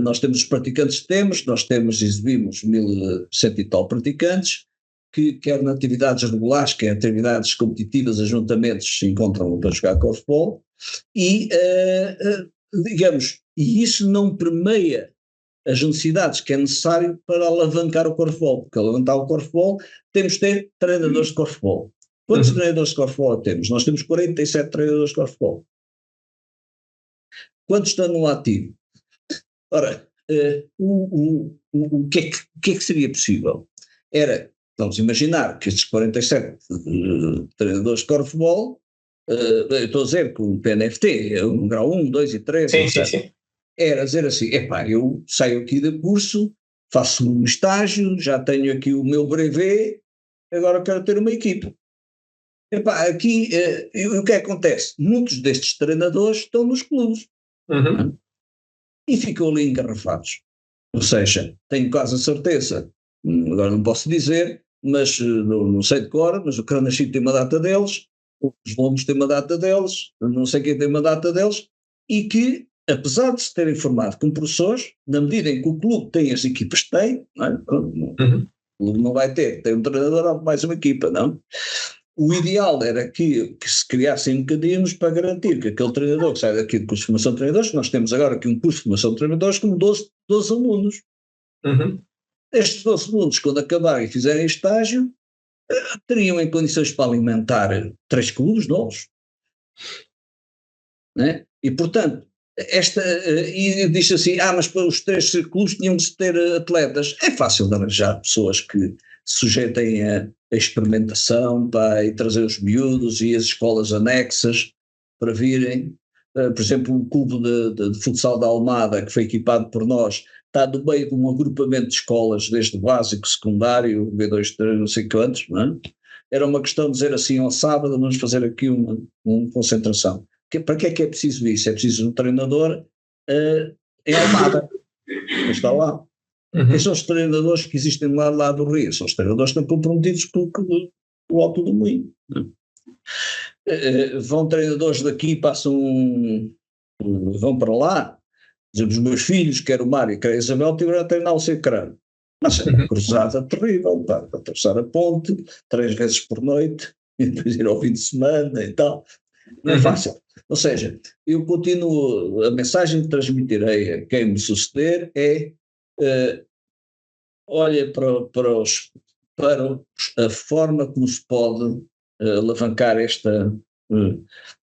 Nós temos os praticantes que nós exibimos 1.100 e tal praticantes, que quer em atividades regulares, quer em atividades competitivas, ajuntamentos se encontram para jogar corfball, e digamos, e isso não permeia as necessidades que é necessário para alavancar o corfball, porque alavancar o corfball temos de ter treinadores de corfball. Quantos treinadores de corfball temos? Nós temos 47 treinadores de corfball. Quantos estão no ativo? Ora, o que é que seria possível? Vamos imaginar que estes 47 treinadores de corfball, eu estou a dizer que o PNFT, um grau 1, 2 e 3, etc. Sim. Era dizer assim, eu saio aqui de curso, faço um estágio, já tenho aqui o meu brevet, agora quero ter uma equipa. Aqui, o que acontece? Muitos destes treinadores estão nos clubes e ficam ali engarrafados. Ou seja, tenho quase a certeza, agora não posso dizer, mas não sei de cor, mas o Cranachito tem uma data deles, os Lombos têm uma data deles, não sei quem tem uma data deles, e que apesar de se terem formado como professores, na medida em que o clube tem as equipas que tem, não é? O clube não vai tem um treinador, mais uma equipa, não? O ideal era que se criassem mecanismos para garantir que aquele treinador que sai daqui do curso de formação de treinadores, nós temos agora aqui um curso de formação de treinadores com 12 alunos. Estes 12 alunos, quando acabarem e fizerem estágio, teriam em condições para alimentar 3 clubes novos. Né? E, portanto, e diz assim, mas para os 3 clubes tinham de ter atletas. É fácil de arranjar pessoas que se sujeitem a experimentação, e trazer os miúdos e as escolas anexas para virem. Por exemplo, o clube de futsal da Almada, que foi equipado por nós, está no meio de um agrupamento de escolas, desde o básico, secundário, B2, 3, não sei quantos, não é? Era uma questão de dizer assim, ao sábado vamos fazer aqui uma concentração. Para que é preciso isso? É preciso um treinador em Almada, que está lá. Quem são os treinadores que existem lá do Rio? São os treinadores que estão comprometidos com o Alto do Moinho. Vão treinadores daqui, vão para lá. Por exemplo, os meus filhos, quer o Mário, quer a Isabel, tiveram a treinar o seu crânio. Mas é uma cruzada terrível, para atravessar a ponte 3 vezes por noite, e depois ir ao fim de semana e tal. Não é fácil. Ou seja, eu continuo, a mensagem que transmitirei a quem me suceder é olha para a forma como se pode alavancar esta.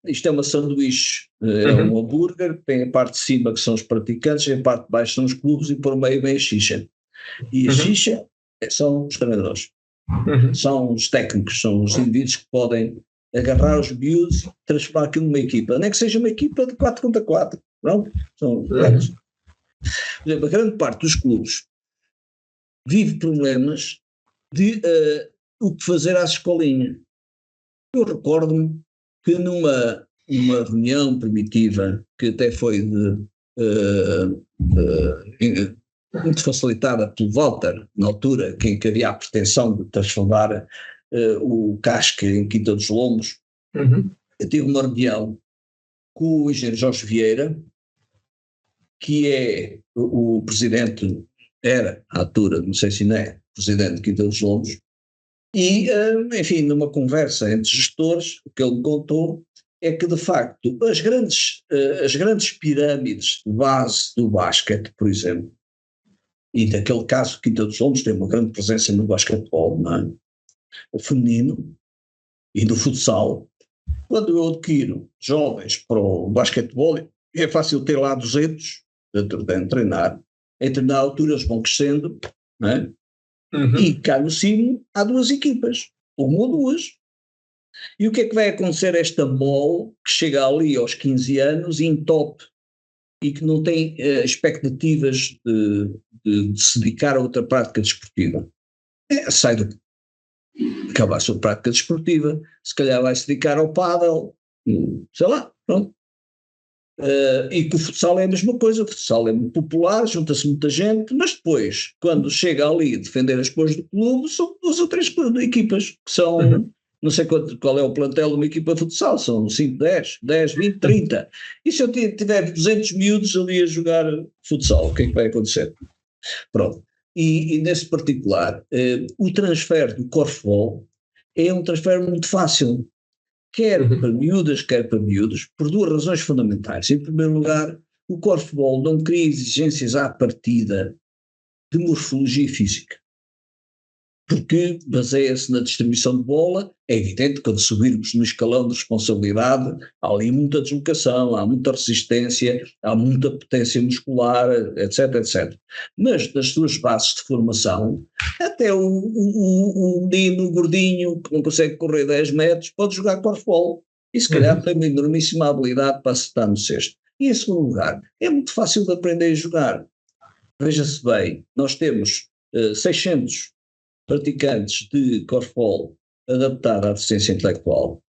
Isto é uma sanduíche, é um hambúrguer, tem a parte de cima que são os praticantes, e a parte de baixo são os clubes e por meio vem a xixa. E a xixa são os treinadores, são os técnicos, são os indivíduos que podem agarrar os miúdos e transformar aquilo numa equipa, nem que seja uma equipa de 4 contra 4, não? São por exemplo, a grande parte dos clubes vive problemas de o que fazer às escolinhas. Eu recordo-me que numa reunião primitiva, que até foi muito facilitada pelo Walter, na altura, que havia a pretensão de transformar o Casca em Quinta dos Lombos, eu tive uma reunião com o engenheiro Jorge Vieira, que é o presidente, era à altura, não sei se não é, presidente de Quinta dos Lombos, e, enfim, numa conversa entre gestores, o que ele me contou é que, de facto, as grandes pirâmides de base do basquete, por exemplo, e daquele caso Quinta dos Olmos tem uma grande presença no basquetebol, não é? O feminino e do futsal. Quando eu adquiro jovens para o basquetebol, é fácil ter lá 200 dentro de treinar. Em determinada altura eles vão crescendo, não é? E cá no cimo há 2 equipas, uma ou 2. E o que é que vai acontecer a esta mole que chega ali aos 15 anos em top e que não tem expectativas de se dedicar a outra prática desportiva? Sai do acabar a sua prática desportiva, se calhar vai se dedicar ao pádel, sei lá, pronto. E que o futsal é a mesma coisa, o futsal é muito popular, junta-se muita gente, mas depois, quando chega ali a defender as cores do clube, são 2 ou 3 equipas, que são, não sei qual é o plantel de uma equipa de futsal, são 5, 10, 20, 30. E se eu tiver 200 miúdos ali a jogar futsal, o que é que vai acontecer? Pronto. E nesse particular, o transfer do korfball é um transfer muito fácil, quer para miúdas, quer para miúdos, por 2 razões fundamentais. Em primeiro lugar, o korfball não cria exigências à partida de morfologia física, porque baseia-se na distribuição de bola. É evidente que quando subirmos no escalão de responsabilidade, há ali muita deslocação, há muita resistência, há muita potência muscular, etc, etc. Mas das suas bases de formação, até o menino gordinho que não consegue correr 10 metros pode jogar korfball e se calhar tem uma enormíssima habilidade para acertar no cesto. E em segundo lugar, é muito fácil de aprender a jogar. Veja-se bem, nós temos 600 praticantes de korfball adaptado à deficiência intelectual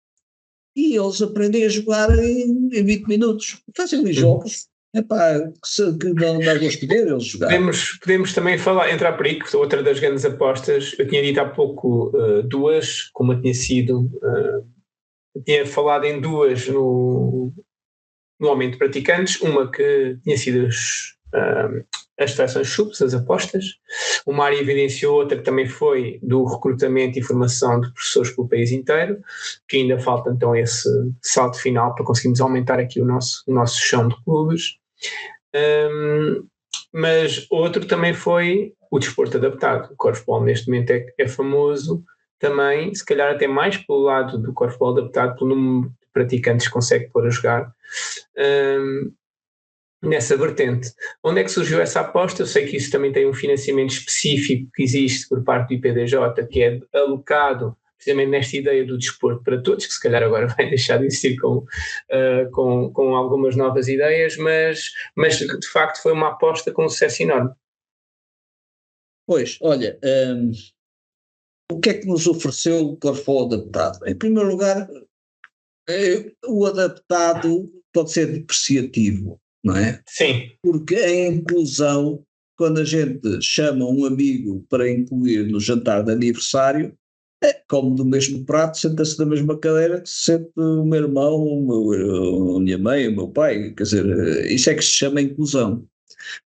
e eles aprendem a jogar em 20 minutos. Fazem ali jogos, que não dá gosto de ver eles jogar. Podemos também entrar por aí, que outra das grandes apostas, eu tinha dito há pouco 2, como tinha sido, tinha falado em 2 no aumento de praticantes, uma que tinha sido as seleções subs, as apostas. O Mário evidenciou outra que também foi do recrutamento e formação de professores pelo país inteiro, que ainda falta então esse salto final para conseguirmos aumentar aqui o nosso chão de clubes. Mas outro também foi o desporto adaptado. O korfball neste momento é famoso também, se calhar até mais pelo lado do korfball adaptado, pelo número de praticantes que consegue pôr a jogar. Nessa vertente. Onde é que surgiu essa aposta? Eu sei que isso também tem um financiamento específico que existe por parte do IPDJ, que é alocado precisamente nesta ideia do desporto para todos, que se calhar agora vai deixar de existir com algumas novas ideias, mas de facto foi uma aposta com um sucesso enorme. Pois, olha, o que é que nos ofereceu o korfball adaptado? Em primeiro lugar, o adaptado pode ser depreciativo, não é? Sim. Porque a inclusão, quando a gente chama um amigo para incluir no jantar de aniversário, come do mesmo prato, senta-se na mesma cadeira que se sente o meu irmão, a minha mãe, o meu pai, quer dizer, isso é que se chama inclusão.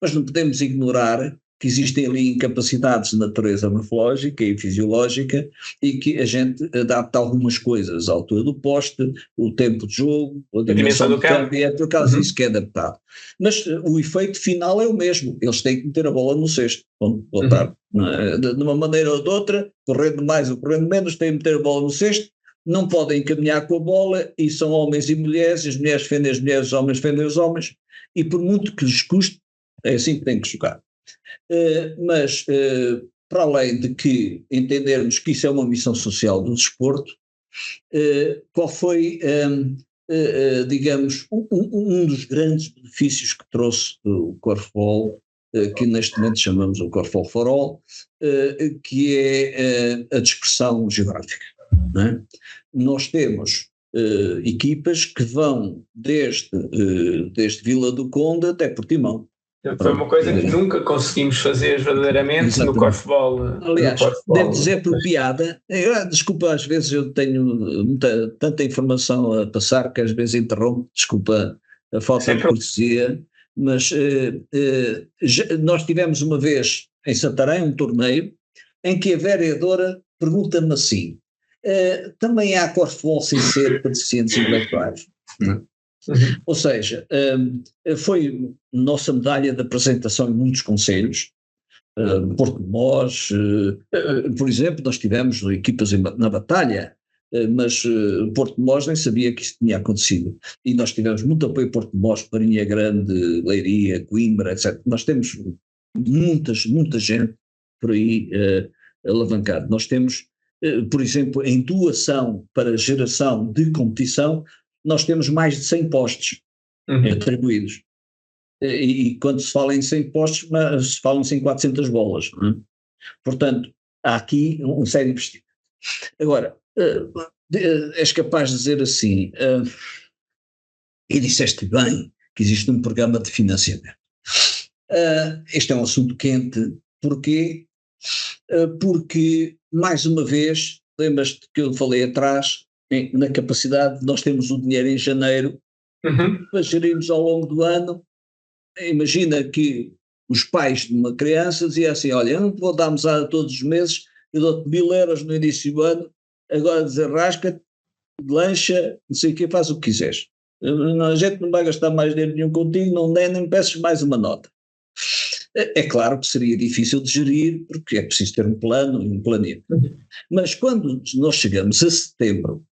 Mas não podemos ignorar que existem ali incapacidades de natureza morfológica e fisiológica e que a gente adapta algumas coisas, a altura do poste, o tempo de jogo, a dimensão do campo, e é por causa disso que é adaptado. Mas o efeito final é o mesmo, eles têm que meter a bola no cesto, botar, de uma maneira ou de outra, correndo mais ou correndo menos, têm que meter a bola no cesto, não podem caminhar com a bola e são homens e mulheres, as mulheres defendem as mulheres, os homens defendem os homens, e por muito que lhes custe, é assim que têm que jogar. Mas para além de que entendermos que isso é uma missão social do desporto, qual foi, digamos, um dos grandes benefícios que trouxe o korfball, que neste momento chamamos o korfball for all, que é a dispersão geográfica, não é? Nós temos equipas que vão desde Vila do Conde até Portimão. Foi uma coisa que nunca conseguimos fazer verdadeiramente. Exatamente. No korfball. Aliás, devo dizer por piada, desculpa, às vezes eu tenho tanta informação a passar que às vezes interrompo, desculpa a falta de cortesia, mas nós tivemos uma vez em Santarém um torneio em que a vereadora pergunta-me assim, também há korfball sem ser para deficientes intelectuais? Não é? Ou seja, foi nossa medalha de apresentação em muitos concelhos. Porto de Mós, por exemplo, nós tivemos equipas na batalha, mas Porto de Mós nem sabia que isso tinha acontecido. E nós tivemos muito apoio em Porto de Mós, Marinha Grande, Leiria, Coimbra, etc. Nós temos muita gente por aí alavancada. Nós temos, por exemplo, em doação para geração de competição, nós temos mais de 100 postos atribuídos. E quando se fala em 100 postos, se falam-se em 400 bolas. Portanto, há aqui um sério investimento. Agora, és capaz de dizer assim, e disseste bem que existe um programa de financiamento. Este é um assunto quente. Porquê? Porque, mais uma vez, lembras-te que eu falei atrás, na capacidade, nós temos o dinheiro em janeiro, para gerirmos ao longo do ano. Imagina que os pais de uma criança diziam assim, olha, eu não te vou dar mesada todos os meses, eu dou-te 1.000 euros no início do ano, agora desarrasca-te, lancha, não sei o quê, faz o que quiseres. A gente não vai gastar mais dinheiro nenhum contigo, não nem peças mais uma nota. É claro que seria difícil de gerir, porque é preciso ter um plano e um planeamento. Mas quando nós chegamos a setembro,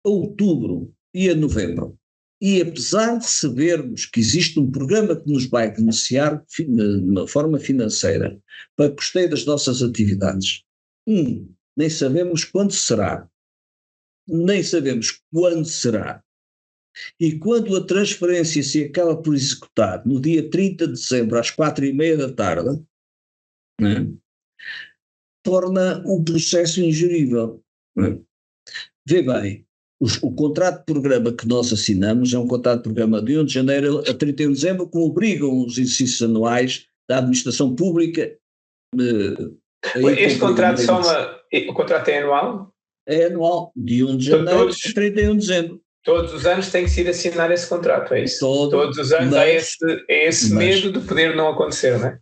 a outubro e a novembro, e apesar de sabermos que existe um programa que nos vai beneficiar de uma forma financeira para custeio das nossas atividades, nem sabemos quando será, nem sabemos quando será, e quando a transferência se acaba por executar no dia 30 de dezembro às 4:30 da tarde, né, torna o processo ingerível. Né? Vê bem, o contrato de programa que nós assinamos é um contrato de programa de 1 de janeiro a 31 de dezembro, que obrigam os exercícios anuais da administração pública. Este contrato o contrato é anual? É anual, de 1 de janeiro a 31 de dezembro. Todos os anos tem que se assinar esse contrato, é isso? Todos os anos há esse medo de poder não acontecer, não é?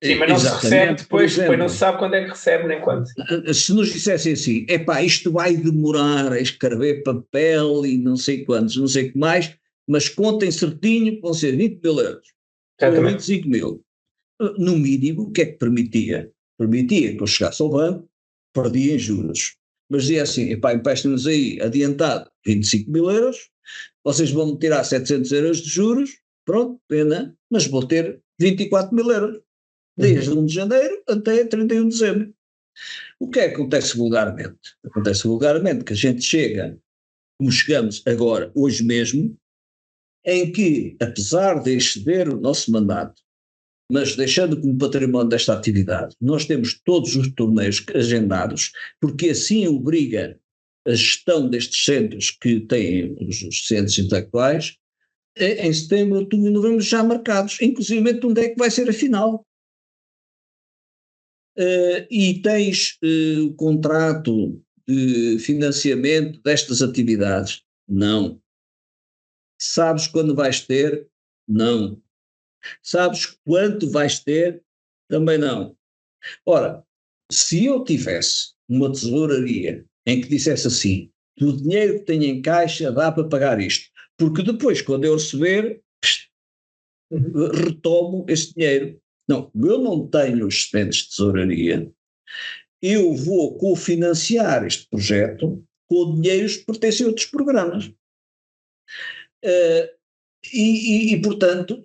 Sim, mas não se recebe depois não se sabe quando é que recebe nem quando. Se nos dissessem assim, isto vai demorar a escrever papel e não sei quantos, não sei o que mais, mas contem certinho, vão ser 20.000 euros, ou 25 mil. No mínimo, o que é que permitia? Permitia que eu chegasse ao banco, perdia em juros, mas dizia assim, emprestem-nos aí adiantado 25.000 euros, vocês vão me tirar 700 euros de juros, pronto, pena, mas vou ter 24.000 euros. Desde 1 de janeiro até 31 de dezembro. O que é que acontece vulgarmente? Acontece vulgarmente que a gente chega, como chegamos agora, hoje mesmo, em que, apesar de exceder o nosso mandato, mas deixando como património desta atividade, nós temos todos os torneios agendados, porque assim obriga a gestão destes centros que têm os centros intelectuais, em setembro, outubro e novembro já marcados, inclusive onde é que vai ser a final. E tens o contrato de financiamento destas atividades? Não. Sabes quando vais ter? Não. Sabes quanto vais ter? Também não. Ora, se eu tivesse uma tesouraria em que dissesse assim, do dinheiro que tenho em caixa dá para pagar isto, porque depois quando eu receber, retomo esse dinheiro. Não, eu não tenho os excedentes de tesouraria, eu vou cofinanciar este projeto com dinheiros que pertencem a outros programas. Portanto,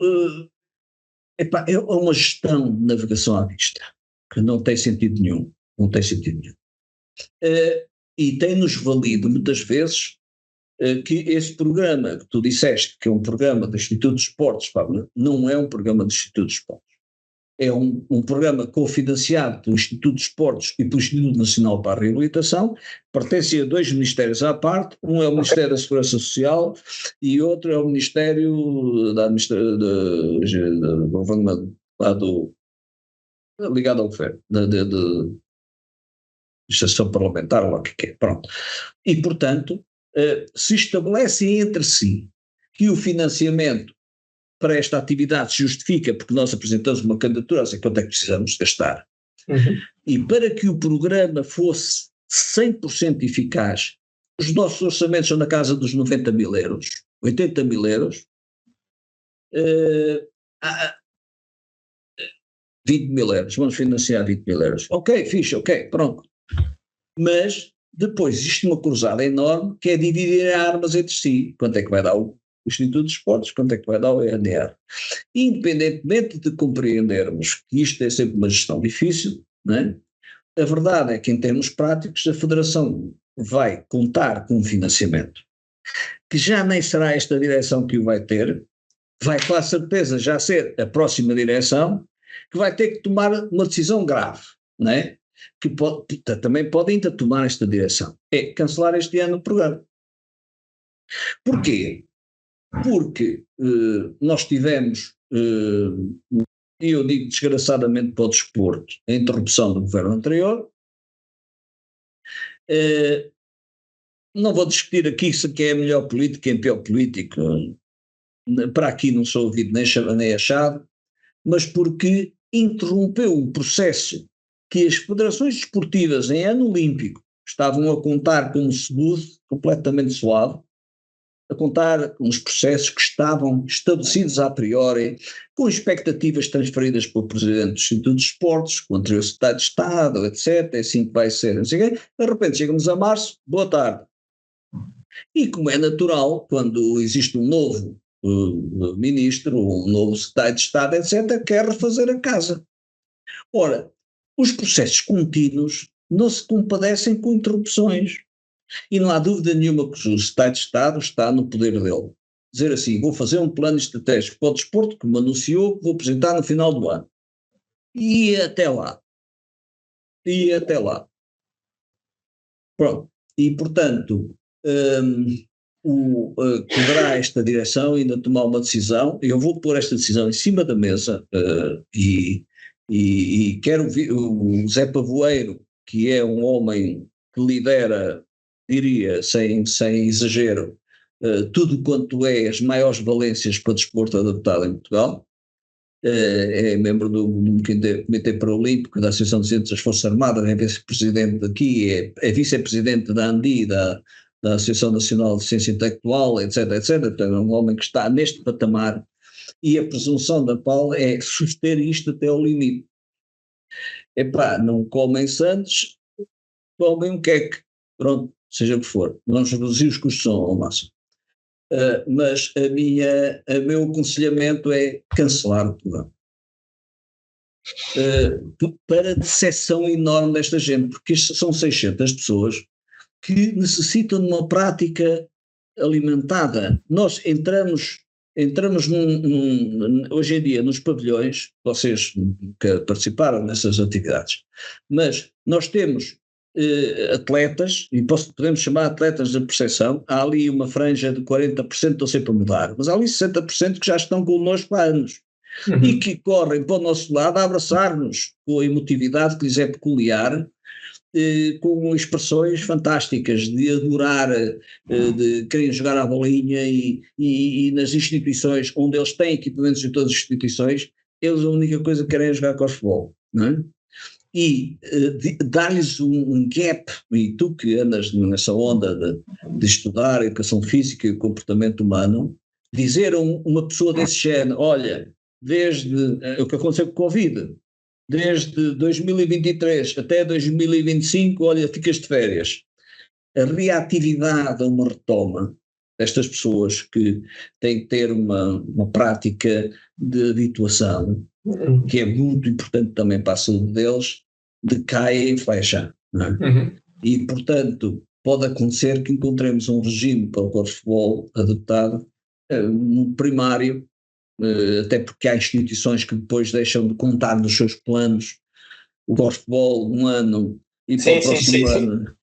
é uma gestão de navegação à vista, que não tem sentido nenhum, e tem-nos valido muitas vezes que esse programa que tu disseste, que é um programa do Instituto de Esportes, não é um programa do Instituto de Esportes. É um programa cofinanciado pelo Instituto de Esportes e pelo Instituto Nacional para a Reabilitação, pertence a 2 ministérios à parte, um é o Ministério da Segurança Social e outro é o Ministério da Governo ligado ao governo, da administração parlamentar, ou o que é, pronto. E, portanto, se estabelecem entre si que o financiamento para esta atividade se justifica porque nós apresentamos uma candidatura, sei quanto é que precisamos gastar. E para que o programa fosse 100% eficaz os nossos orçamentos são na casa dos 90 mil euros, 80 mil euros, 20 mil euros, vamos financiar 20 mil euros. Ok, fixe, ok, pronto. Mas depois existe uma cruzada enorme que é dividir armas entre si. Quanto é que vai dar o Instituto de Esportes, quanto é que vai dar o ENR? Independentemente de compreendermos que isto é sempre uma gestão difícil, não é? A verdade é que, em termos práticos, a Federação vai contar com um financiamento que já nem será esta direção que o vai ter, vai com a certeza já ser a próxima direção, que vai ter que tomar uma decisão grave, não é? Que também pode ainda tomar esta direção, é cancelar este ano o programa. Porquê? Porque nós tivemos, e eu digo desgraçadamente para o desporto, a interrupção do governo anterior. Não vou discutir aqui se quem é melhor político, quem é pior político, para aqui não sou ouvido nem achado, mas porque interrompeu um processo que as federações desportivas em ano olímpico estavam a contar como seguro, completamente suave, a contar com os processos que estavam estabelecidos a priori, com expectativas transferidas pelo Presidente do Instituto de Esportes, com o anterior Secretário de Estado, etc., é assim que vai ser, não sei o quê. De repente chegamos a março, boa tarde. E como é natural, quando existe um novo ministro, um novo Secretário de Estado, etc., quer refazer a casa. Ora, os processos contínuos não se compadecem com interrupções. E não há dúvida nenhuma que o Secretário de Estado está no poder dele. Dizer assim, vou fazer um plano estratégico para o desporto que me anunciou que vou apresentar no final do ano. E até lá. Pronto. E, portanto, poderá esta direção ainda tomar uma decisão. Eu vou pôr esta decisão em cima da mesa e quero ver o Zé Pavoeiro, que é um homem que lidera, diria, sem exagero, tudo quanto é as maiores valências para desporto adaptado em Portugal, é membro do Comitê Paralímpico, da Associação de Ciências das Forças Armadas, é vice-presidente aqui, é vice-presidente da ANDI, da Associação Nacional de Ciência Intelectual, etc., portanto é um homem que está neste patamar, e a presunção da PAL é suster isto até ao limite. Não comem santos, comem um queque, pronto, seja o que for, vamos reduzir os custos ao máximo. Mas o meu aconselhamento é cancelar o programa. Para a decepção enorme desta gente, porque são 600 pessoas que necessitam de uma prática alimentada. Nós entramos hoje em dia nos pavilhões, vocês que participaram nessas atividades, mas nós temos atletas, e podemos chamar atletas de percepção, há ali uma franja de 40% que estão sempre a mudar, mas há ali 60% que já estão connosco há anos, e que correm para o nosso lado a abraçar-nos com a emotividade que lhes é peculiar, com expressões fantásticas de adorar, de querem jogar à bolinha e nas instituições onde eles têm equipamentos de todas as instituições, eles a única coisa que querem é jogar corfball, não é? E dar-lhes um gap, e tu que andas nessa onda de estudar a educação física e o comportamento humano, dizer a uma pessoa desse género, olha, desde o que aconteceu com o Covid, desde 2023 até 2025, olha, ficas de férias. A reatividade a uma retoma destas pessoas que têm que ter uma prática de habituação, que é muito importante também para a saúde deles, decai em flecha, não é? E, portanto, pode acontecer que encontremos um regime para o corfball adaptado, primário, até porque há instituições que depois deixam de contar nos seus planos o corfball um ano e para o próximo ano.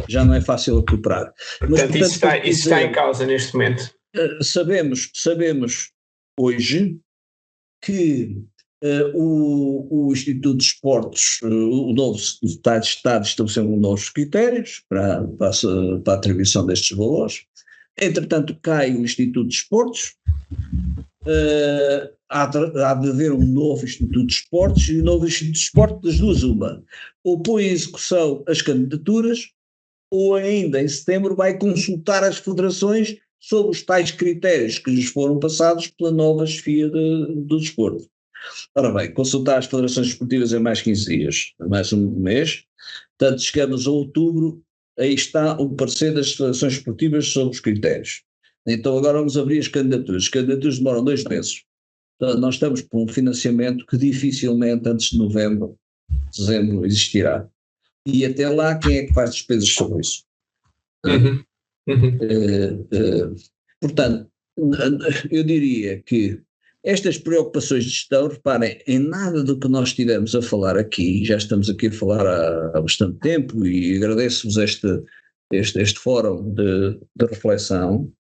Já não é fácil recuperar. Portanto, isso está em causa neste momento. Sabemos hoje que o Instituto de Esportes, o novo Secretário de Estado estabeleceu novos critérios para a atribuição destes valores. Entretanto, cai o Instituto de Esportes, há de haver um novo Instituto de Esportes, e o novo Instituto de Esportes, das duas uma, ou põe em execução as candidaturas, ou ainda em setembro vai consultar as federações sobre os tais critérios que lhes foram passados pela nova chefia do desporto. Ora bem, consultar as federações esportivas em mais 15 dias, mais um mês, portanto chegamos a outubro, aí está o parecer das federações esportivas sobre os critérios. Então agora vamos abrir as candidaturas demoram 2 meses. Portanto, nós estamos por um financiamento que dificilmente antes de novembro, dezembro existirá. E até lá quem é que faz despesas sobre isso? Uhum. Uhum. Portanto, eu diria que estas preocupações de gestão, reparem, em nada do que nós estivemos a falar aqui, já estamos aqui a falar há bastante tempo e agradeço-vos este fórum de reflexão,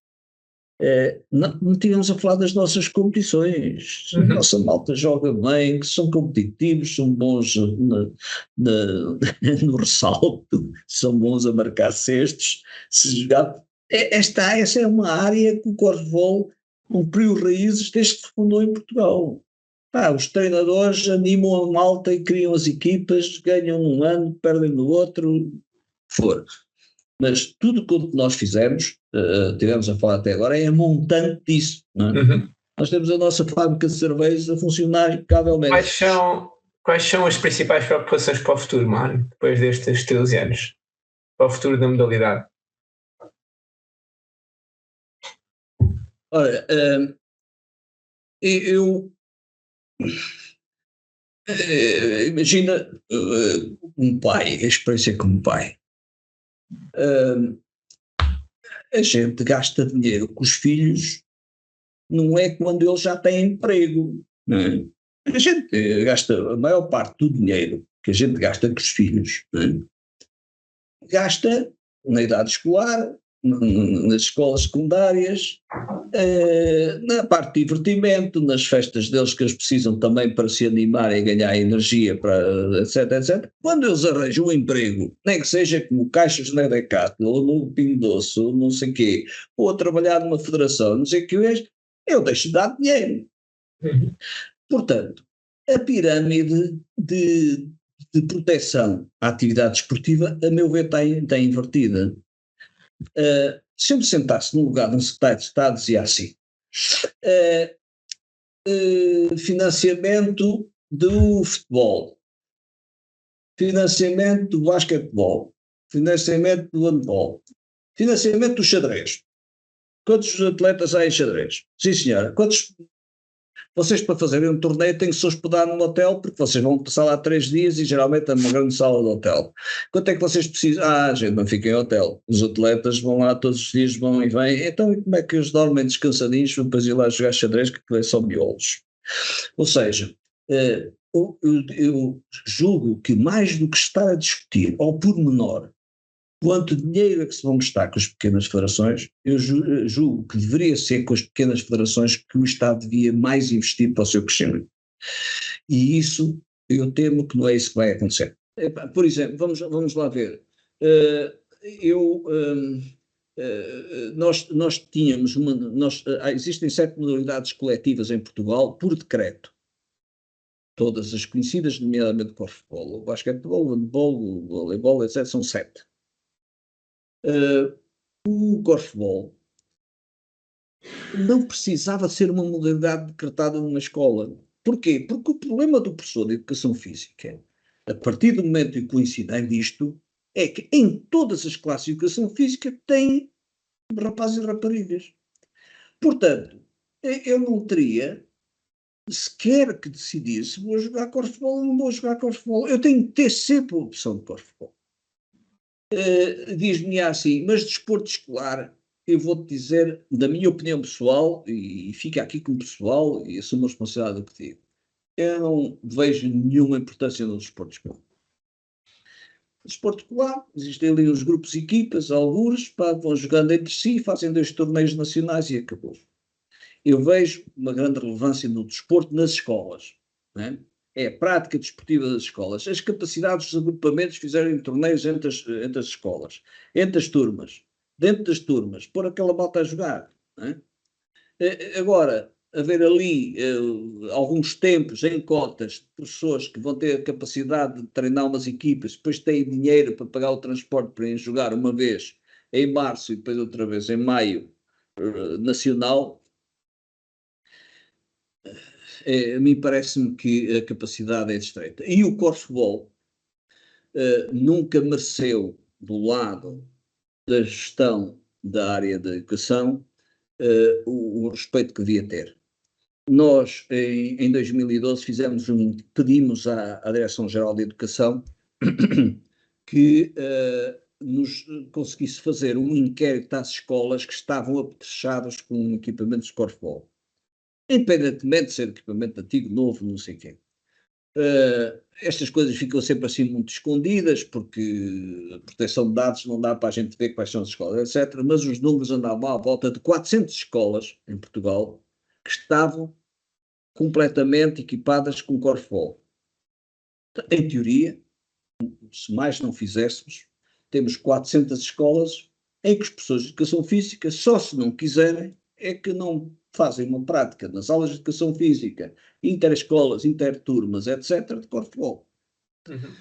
não tivemos a falar das nossas competições. A nossa malta joga bem, são competitivos, são bons no ressalto, são bons a marcar cestos. Se jogar, essa é uma área que o Corfball cumpriu raízes desde que se fundou em Portugal. Os treinadores animam a malta e criam as equipas, ganham num ano, perdem no outro, for. Mas tudo o que nós fizemos, tivemos a falar até agora, é a montante disso. Não é? Uhum. Nós temos a nossa fábrica de cerveja a funcionar impecavelmente. Quais são as principais preocupações para o futuro, Mário, depois destes 13 anos? Para o futuro da modalidade? Olha, imagina um pai, a experiência como pai. A gente gasta dinheiro com os filhos, não é quando eles já têm emprego. Não é? A gente gasta a maior parte do dinheiro que a gente gasta com os filhos, não é? Gasta na idade escolar, nas escolas secundárias, na parte de divertimento, nas festas deles que eles precisam também para se animar e ganhar energia, para, etc, etc. Quando eles arranjam um emprego, nem que seja como caixas na Decathlon, ou no Pingo Doce, ou não sei o quê, ou a trabalhar numa federação, não sei o que, eu deixo de dar dinheiro. Portanto, a pirâmide de proteção à atividade esportiva, a meu ver, está invertida. Se eu me sentasse no lugar de um secretário de Estado, dizia assim: financiamento do futebol, financiamento do basquetebol, financiamento do handball, financiamento do xadrez. Quantos atletas há em xadrez? Sim, senhora. Quantos? Vocês, para fazerem um torneio, têm que se hospedar num hotel, porque vocês vão passar lá 3 dias e geralmente é uma grande sala de hotel. Quanto é que vocês precisam? Gente, não fiquem em hotel. Os atletas vão lá todos os dias, vão e vêm. Então, como é que eles dormem descansadinhos para depois ir lá jogar xadrez, que é só miolos? Ou seja, eu julgo que mais do que estar a discutir ao pormenor quanto dinheiro é que se vão gastar com as pequenas federações, eu julgo que deveria ser com as pequenas federações que o Estado devia mais investir para o seu crescimento. E isso, eu temo que não é isso que vai acontecer. Por exemplo, vamos lá ver. Nós tínhamos existem 7 modalidades coletivas em Portugal por decreto. Todas as conhecidas, nomeadamente o futebol, o basquetebol, o handball, o voleibol, etc., são 7. O corfball não precisava ser uma modalidade decretada numa escola. Porquê? Porque o problema do professor de educação física, a partir do momento em que o ensina disto, é que em todas as classes de educação física tem rapazes e raparigas. Portanto, eu não teria sequer que decidir se vou jogar corfball ou não vou jogar corfball. Eu tenho que ter sempre a opção de corfball. Diz-me assim, mas desporto escolar, eu vou-te dizer, da minha opinião pessoal, e fica aqui como pessoal, e assumo a responsabilidade do que digo, eu não vejo nenhuma importância no desporto escolar. No desporto escolar, existem ali uns grupos e equipas, alguns, vão jogando entre si, fazem 2 torneios nacionais e acabou. Eu vejo uma grande relevância no desporto nas escolas, não é? É a prática desportiva das escolas, as capacidades dos agrupamentos fizerem torneios entre as escolas, entre as turmas, dentro das turmas, pôr aquela malta a jogar. Não é? Agora, haver ali alguns tempos em cotas de pessoas que vão ter a capacidade de treinar umas equipas, depois têm dinheiro para pagar o transporte para ir jogar uma vez em março e depois outra vez em maio nacional, a mim parece-me que a capacidade é estreita. E o corfball nunca mereceu, do lado da gestão da área da educação, o respeito que devia ter. Nós, em 2012, pedimos à Direção-Geral de Educação que nos conseguisse fazer um inquérito às escolas que estavam apetrechadas com equipamentos de corfball, independentemente de ser equipamento antigo, novo, não sei o quê. Estas coisas ficam sempre assim muito escondidas, porque a proteção de dados não dá para a gente ver quais são as escolas, etc. Mas os números andavam à volta de 400 escolas em Portugal que estavam completamente equipadas com corfball. Em teoria, se mais não fizéssemos, temos 400 escolas em que as pessoas de educação física, só se não quiserem, é que não fazem uma prática nas aulas de educação física, interescolas, interturmas, etc., de corfball. Uhum.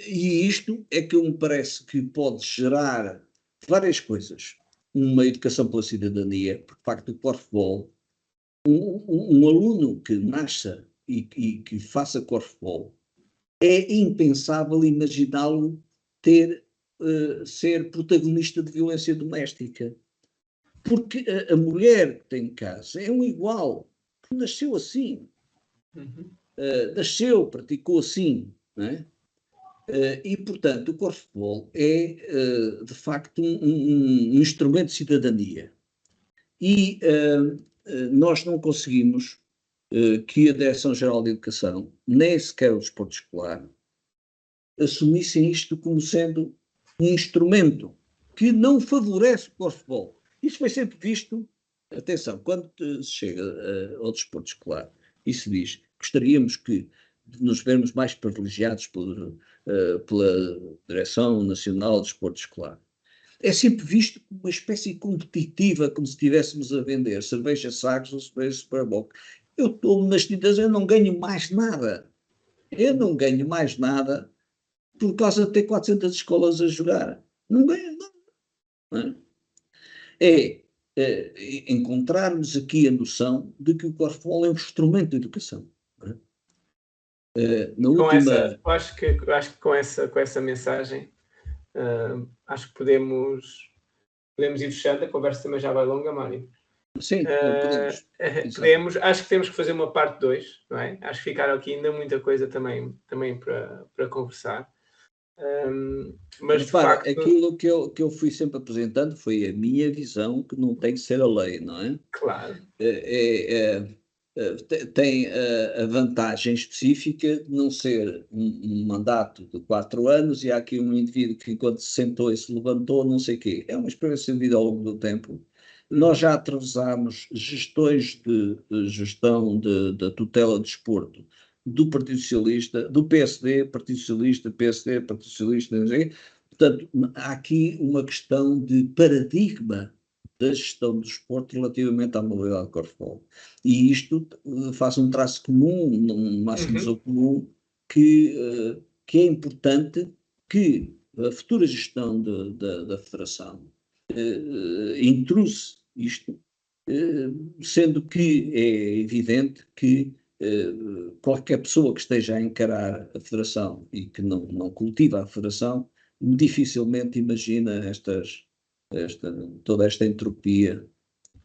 E isto é que me parece que pode gerar várias coisas. Uma educação pela cidadania, por facto do corfball, um aluno que nasça e que faça corfball, é impensável imaginá-lo ser protagonista de violência doméstica. Porque a mulher que tem em casa é um igual, que nasceu assim. Nasceu, praticou assim, não é? E, portanto, o corfball é, de facto, um instrumento de cidadania. E nós não conseguimos que a Direção-Geral de Educação, nem sequer o desporto escolar, assumissem isto como sendo um instrumento que não favorece o corfball. Isso foi sempre visto, atenção, quando se chega ao desporto escolar e se diz gostaríamos de nos vermos mais privilegiados pela Direção Nacional de Desporto Escolar. É sempre visto como uma espécie competitiva, como se estivéssemos a vender cerveja Sagres ou cerveja Superboc. Eu estou nas tintas, eu não ganho mais nada. Eu não ganho mais nada por causa de ter 400 escolas a jogar. Não ganho nada. Não é? Encontrarmos aqui a noção de que o corfball é um instrumento de educação. Não é? Acho que com essa mensagem, acho que podemos ir fechando. A conversa também já vai longa, Mário. Sim, podemos. Acho que temos que fazer uma parte 2, não é? Acho que ficaram aqui ainda muita coisa também para conversar. Mas repara, de facto, aquilo que eu fui sempre apresentando foi a minha visão, que não tem que ser a lei, não é? claro. Tem a vantagem específica de não ser um mandato de 4 anos e há aqui um indivíduo que, quando se sentou e se levantou, não sei o quê. É uma experiência de vida ao longo do tempo. Nós já atravesámos gestões de gestão da tutela de desporto do Partido Socialista, do PSD, Partido Socialista, PSD, Partido Socialista, não sei. Portanto, há aqui uma questão de paradigma da gestão do desporto relativamente à modalidade de corfball. E isto faz um traço comum, um máximo comum, que é importante que a futura gestão da Federação intrusse isto, sendo que é evidente que qualquer pessoa que esteja a encarar a Federação e que não cultiva a Federação, dificilmente imagina toda esta entropia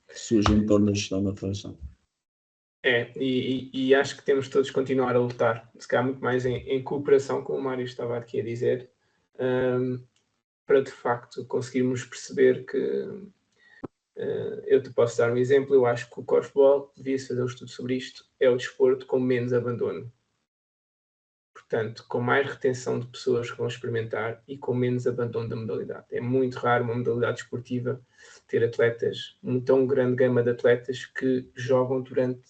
que surge em torno da gestão da Federação. E acho que temos todos que continuar a lutar, se calhar muito mais em cooperação, como o Mário estava aqui a dizer, para de facto conseguirmos perceber que eu te posso dar um exemplo. Eu acho que o corfball, devia-se fazer um estudo sobre isto, é o desporto com menos abandono. Portanto, com mais retenção de pessoas que vão experimentar e com menos abandono da modalidade. É muito raro uma modalidade esportiva ter atletas, uma tão grande gama de atletas que jogam durante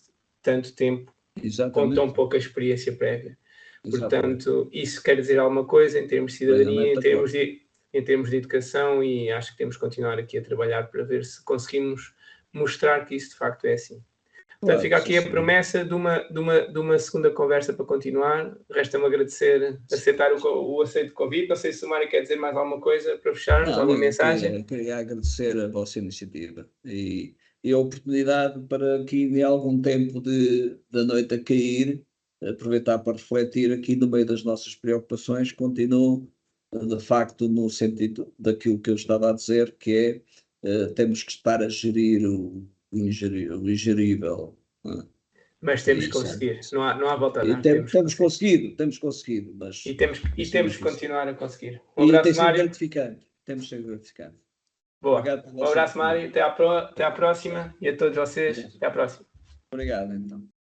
tanto tempo. Exatamente. Com tão pouca experiência prévia. Exatamente. Portanto, isso quer dizer alguma coisa em termos de cidadania, em termos de educação, e acho que temos que continuar aqui a trabalhar para ver se conseguimos mostrar que isso de facto é assim. Claro, Portanto, fica aqui a sim. promessa de uma segunda conversa para continuar. Resta-me agradecer, aceitar o aceito convite. Não sei se o Mário quer dizer mais alguma coisa para fecharmos, Não, alguma eu mensagem. queria agradecer a vossa iniciativa e a oportunidade para aqui de algum tempo da noite a cair, aproveitar para refletir aqui no meio das nossas preocupações, continuo de facto no sentido daquilo que eu estava a dizer, que temos que estar a gerir o ingerível. Mas temos que E, sim, conseguir. Não há volta a dar. Temos que conseguir. temos conseguido, E mas temos, tem e sido temos que difícil. continuar a conseguir. Um E tem abraço, sido Mário. gratificante, temos sido gratificante. Boa. Obrigado pela Um vossa abraço, oportunidade. Mário. Até à próxima. E a todos vocês. Até à próxima. Obrigado, então.